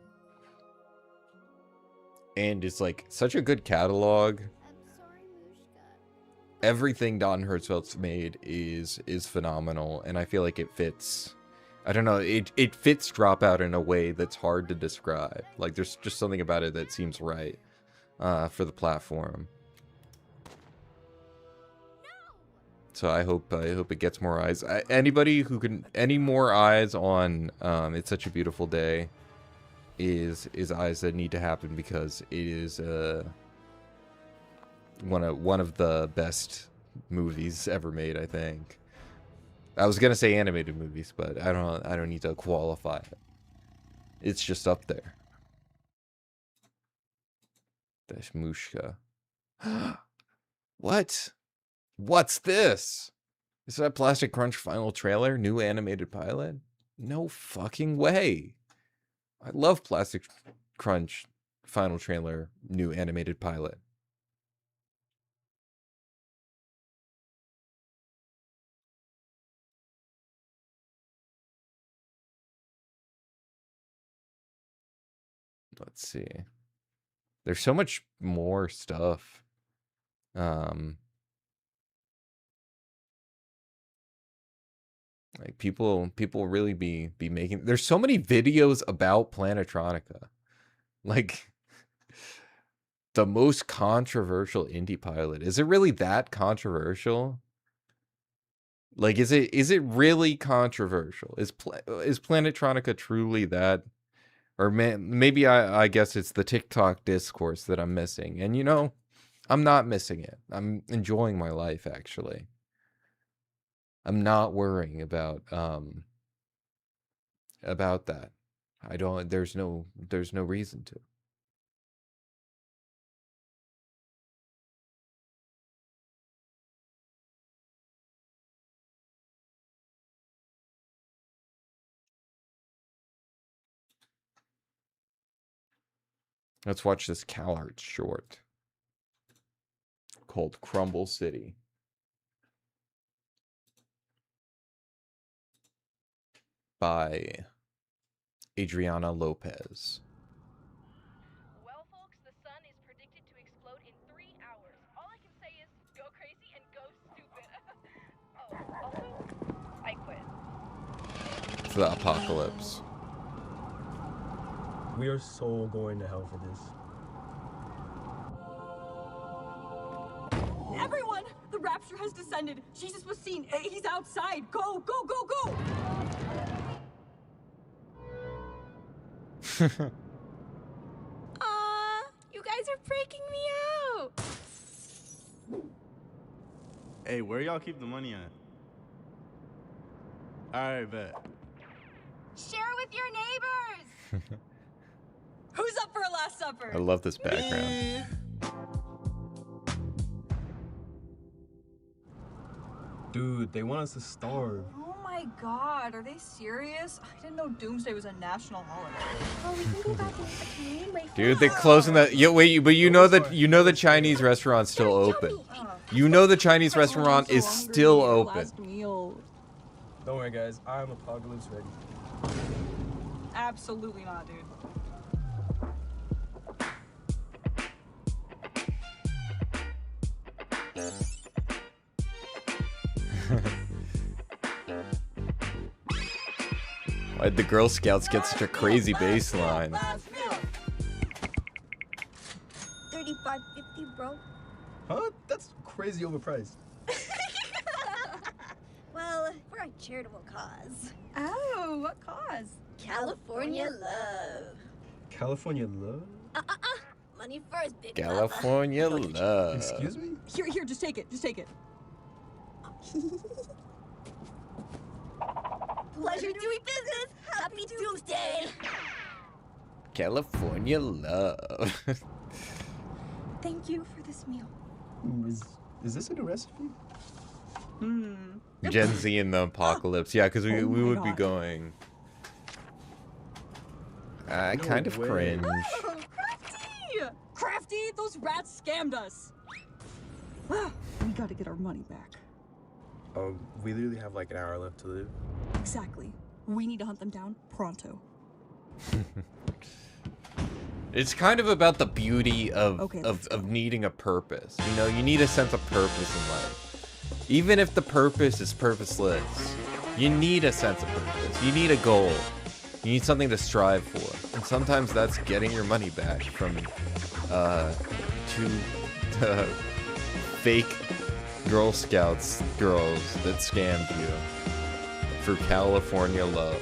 And it's like such a good catalog. Everything Don Hertzfeldt's made is phenomenal, and I feel like it fits. I don't know, it fits Dropout in a way that's hard to describe. Like there's just something about it that seems right for the platform. So I hope it gets more eyes. Anybody who can, any more eyes on It's Such a Beautiful Day is eyes that need to happen, because it is one of the best movies ever made, I think. I was gonna say animated movies, but I don't need to qualify it. It's just up there. Dashmushka. What? What's this? Is that Plastic Crunch final trailer? New animated pilot? No fucking way. I love Plastic Crunch final trailer, new animated pilot. Let's see. There's so much more stuff. Like people really be making. There's so many videos about Planetronica. Like the most controversial indie pilot. Is it really that controversial? Like is it really controversial? Is Planetronica truly that? Or maybe I guess it's the TikTok discourse that I'm missing. And you know, I'm not missing it. I'm enjoying my life, actually. I'm not worrying about that. I don't, there's no reason to. Let's watch this CalArts short called Crumble City. by Adriana Lopez. Well, folks, the sun is predicted to explode in 3 hours. All I can say is go crazy and go stupid. Oh, also, I quit. It's the apocalypse. We are so going to hell for this. Everyone! The rapture has descended. Jesus was seen. He's outside. Go, go, go, go! Aw, you guys are freaking me out. Hey, where y'all keep the money at? Alright, bet. Share with your neighbors. Who's up for a Last Supper? I love this background. Dude, they want us to starve. Oh my god, are they serious? I didn't know Doomsday was a national holiday. Oh, we can go back and eat the wait. Dude, they're closing that. Yeah, wait, but you know the Chinese restaurant's still open. You know the Chinese restaurant is still open. Last meal. Don't worry, guys. I'm apocalypse ready. Absolutely not, dude. Why'd the Girl Scouts get such a crazy bass line? $35.50, bro. Huh? That's crazy overpriced. Well, for a charitable cause. Oh, what cause? California love. California love? Money first, big California love. Excuse me? Here, just take it. Just take it. Pleasure doing business. Happy Doomsday. California love. Thank you for this meal. Is this a new recipe? Gen Z in the apocalypse. Yeah, because we Oh my would be God. going. I No kind of way. cringe. Oh, Crafty! Crafty, those rats scammed us. We gotta get our money back. We literally have like an hour left to live. Exactly. We need to hunt them down pronto. It's kind of about the beauty of, Okay, of needing a purpose. You know, you need a sense of purpose in life. Even if the purpose is purposeless, you need a sense of purpose. You need a goal. You need something to strive for. And sometimes that's getting your money back from two fake Girl Scouts girls that scammed you for California love.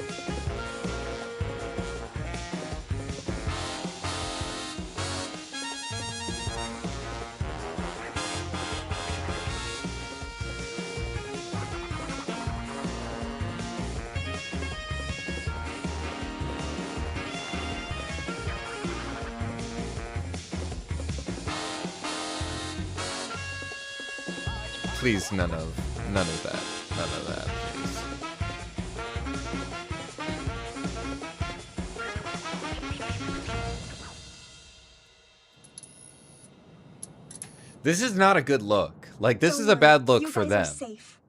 Please, none of that. None of that, please. This is not a good look. Like, this is a bad look for them. Safe.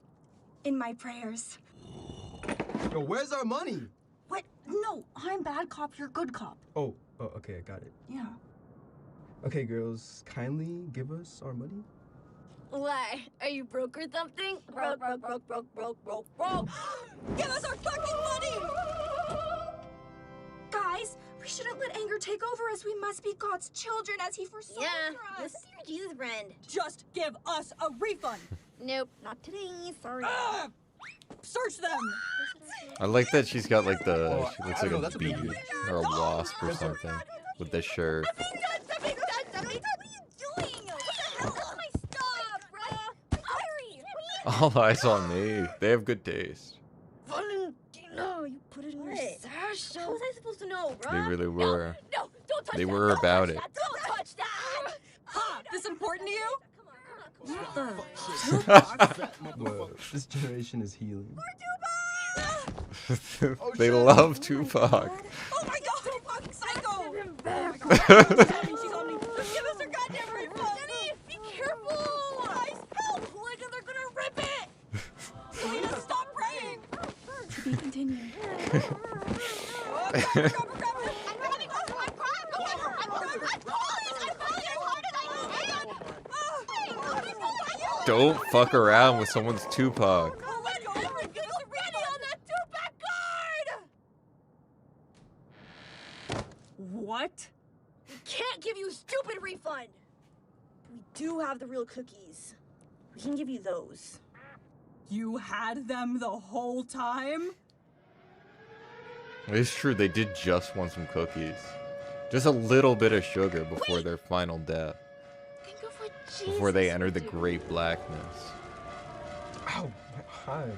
In my prayers. Yo, where's our money? What? No, I'm bad cop, you're good cop. Oh, okay, I got it. Yeah. Okay, girls, kindly give us our money. Why? Are you broke or something? Broke. Give us our fucking money! Guys, we shouldn't let anger take over as we must be God's children as he foresaw for us. Listen to your Jesus friend. Just give us a refund. Nope, not today, sorry. Search them. I like that she's got like the, Oh, she looks I don't know, like that's a a big bee deal. or a wasp or something with this shirt. What are you doing? What the hell? Oh my stop, bruh. Sorry. All eyes on me. They have good taste. Valentino, you put it in your sash. How was I supposed to know, bruh? They really were. No, don't touch They that. were Don't about touch it. that. Don't touch that. Ha! This important to you? Whoa, this generation is healing. They love Tupac. Oh my god, Tupac Psycho! Oh my god, she's on me. Just give us her goddamn refund. Jenny, be careful. I spelled like they're gonna rip it. Selena, stop praying. To be continued. Don't fuck around with someone's Tupac. What? We can't give you a stupid refund. We do have the real cookies. We can give you those. You had them the whole time? It's true, they did just want some cookies. Just a little bit of sugar before their final death. Think of what Jesus Before they enter would the do. great blackness. Ow, my eye.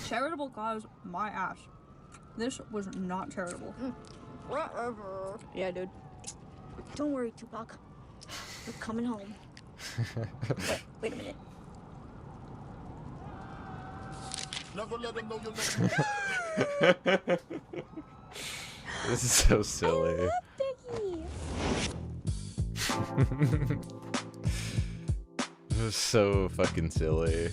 Charitable cause, my ass. This was not charitable. Whatever. Yeah, dude. Don't worry, Tupac. We're coming home. Wait a minute. Never let them know you'll never. This is so silly. This is so fucking silly.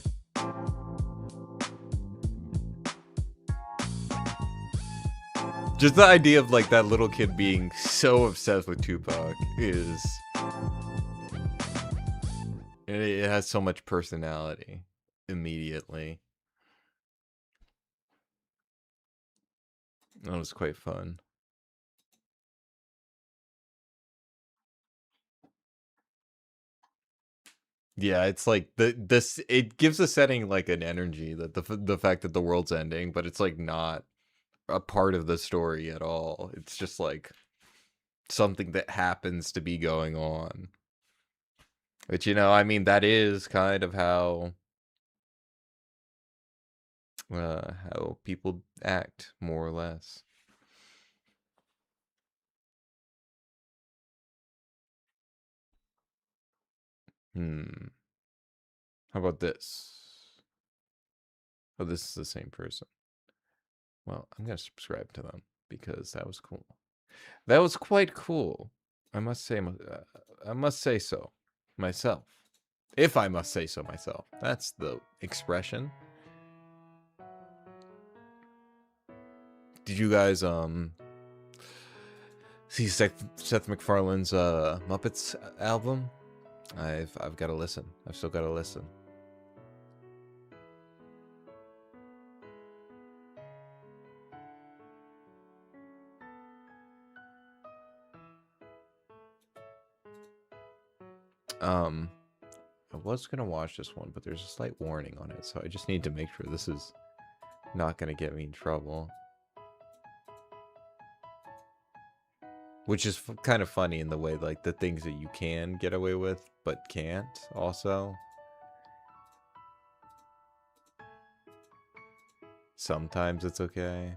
Just the idea of like that little kid being so obsessed with Tupac is it has so much personality immediately. That was quite fun. Yeah, it's like this. It gives the setting like an energy that the fact that the world's ending, but it's like not a part of the story at all. It's just like something that happens to be going on. Which, you know, I mean, that is kind of how people act, more or less. How about this? Oh, this is the same person. Well, I'm gonna subscribe to them because that was cool. That was quite cool. I must say so myself. If I must say so myself. That's the expression. Did you guys see Seth MacFarlane's Muppets album? I've got to listen. I've still got to listen. I was gonna watch this one, but there's a slight warning on it, so I just need to make sure this is not gonna get me in trouble. Which is kind of funny in the way, like, the things that you can get away with, but can't, also. Sometimes it's okay.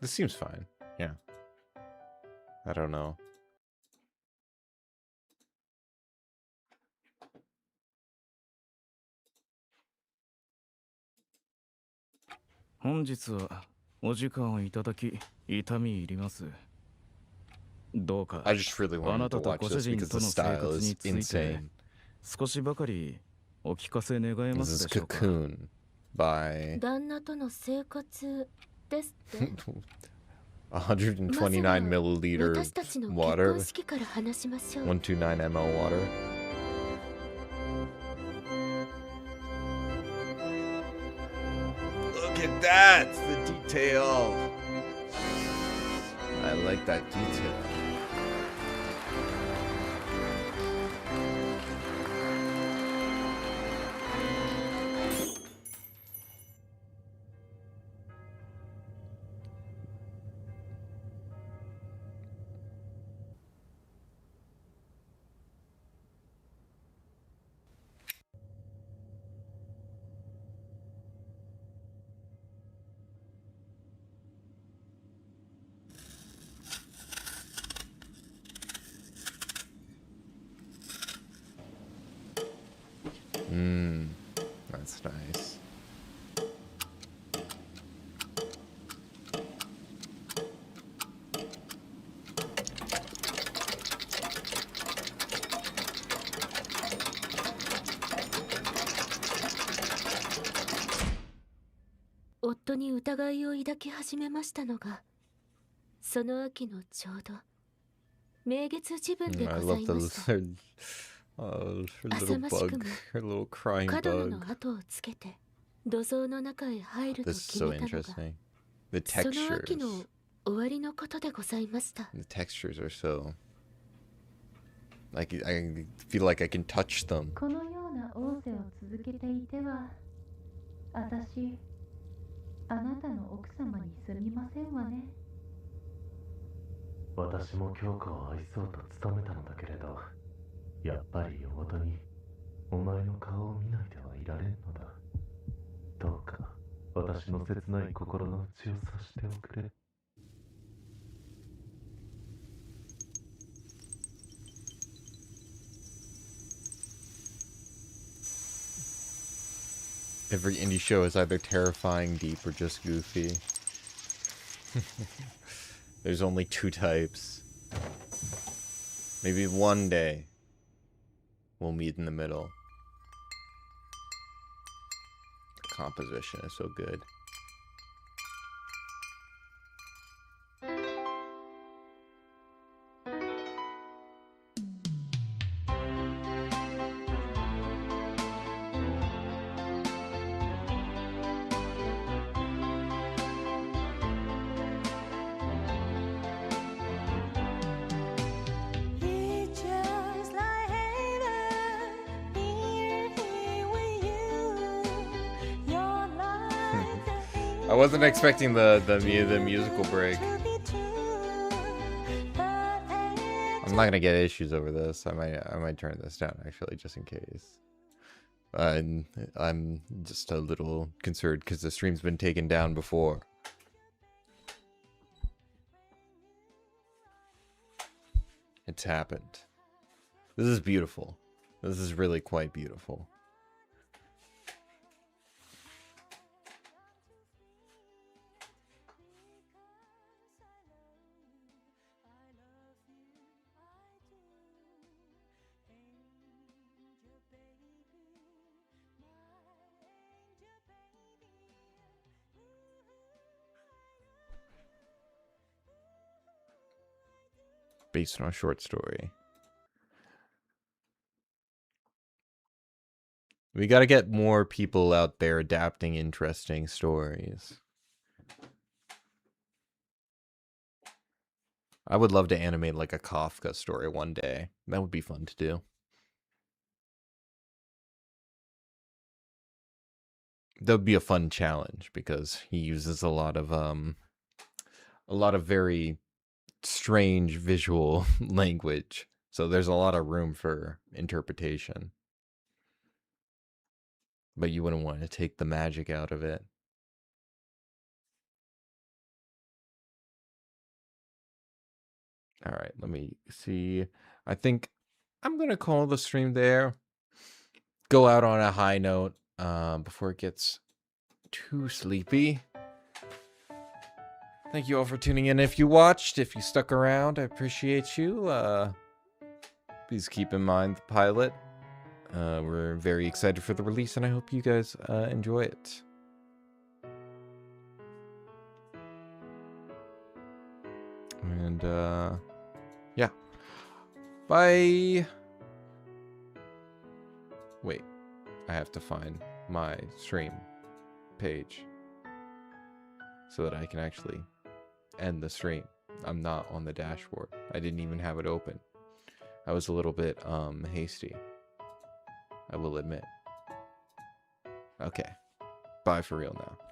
This seems fine. Yeah. I don't know. I just really wanted to watch this because the style is insane. This is Cocoon by 129 milliliter water, 129 ml water. Look at that, the detail. I like that detail. nice. I love the lizard. Oh, her little bug. Her little crying bug. This is so interesting. The textures. The textures are so... Like, I feel like I can touch them. 私も京子を愛そうと努めたのだけれど、やっぱり夜ごとにお前の顔を見ないではいられんのだ。どうか私の切ない心の内を察しておくれ。Every indie show is either terrifying, deep, or just goofy. There's only two types. Maybe one day we'll meet in the middle. The composition is so good. I wasn't expecting the musical break. I'm not gonna get issues over this. I might turn this down actually, just in case. I'm just a little concerned because the stream's been taken down before. It's happened. This is beautiful. This is really quite beautiful. Based on a short story. We gotta get more people out there adapting interesting stories. I would love to animate like a Kafka story one day. That would be fun to do. That would be a fun challenge because he uses a lot of very strange visual language. So there's a lot of room for interpretation. But you wouldn't want to take the magic out of it. All right, let me see. I think I'm going to call the stream there. Go out on a high note before it gets too sleepy. Thank you all for tuning in. If you watched, if you stuck around, I appreciate you. Please keep in mind the pilot. We're very excited for the release, and I hope you guys enjoy it. And, yeah. Bye! Wait. I have to find my stream page so that I can actually end the stream. I'm not on the dashboard. I didn't even have it open. I was a little bit hasty, I will admit. Okay. Bye for real now.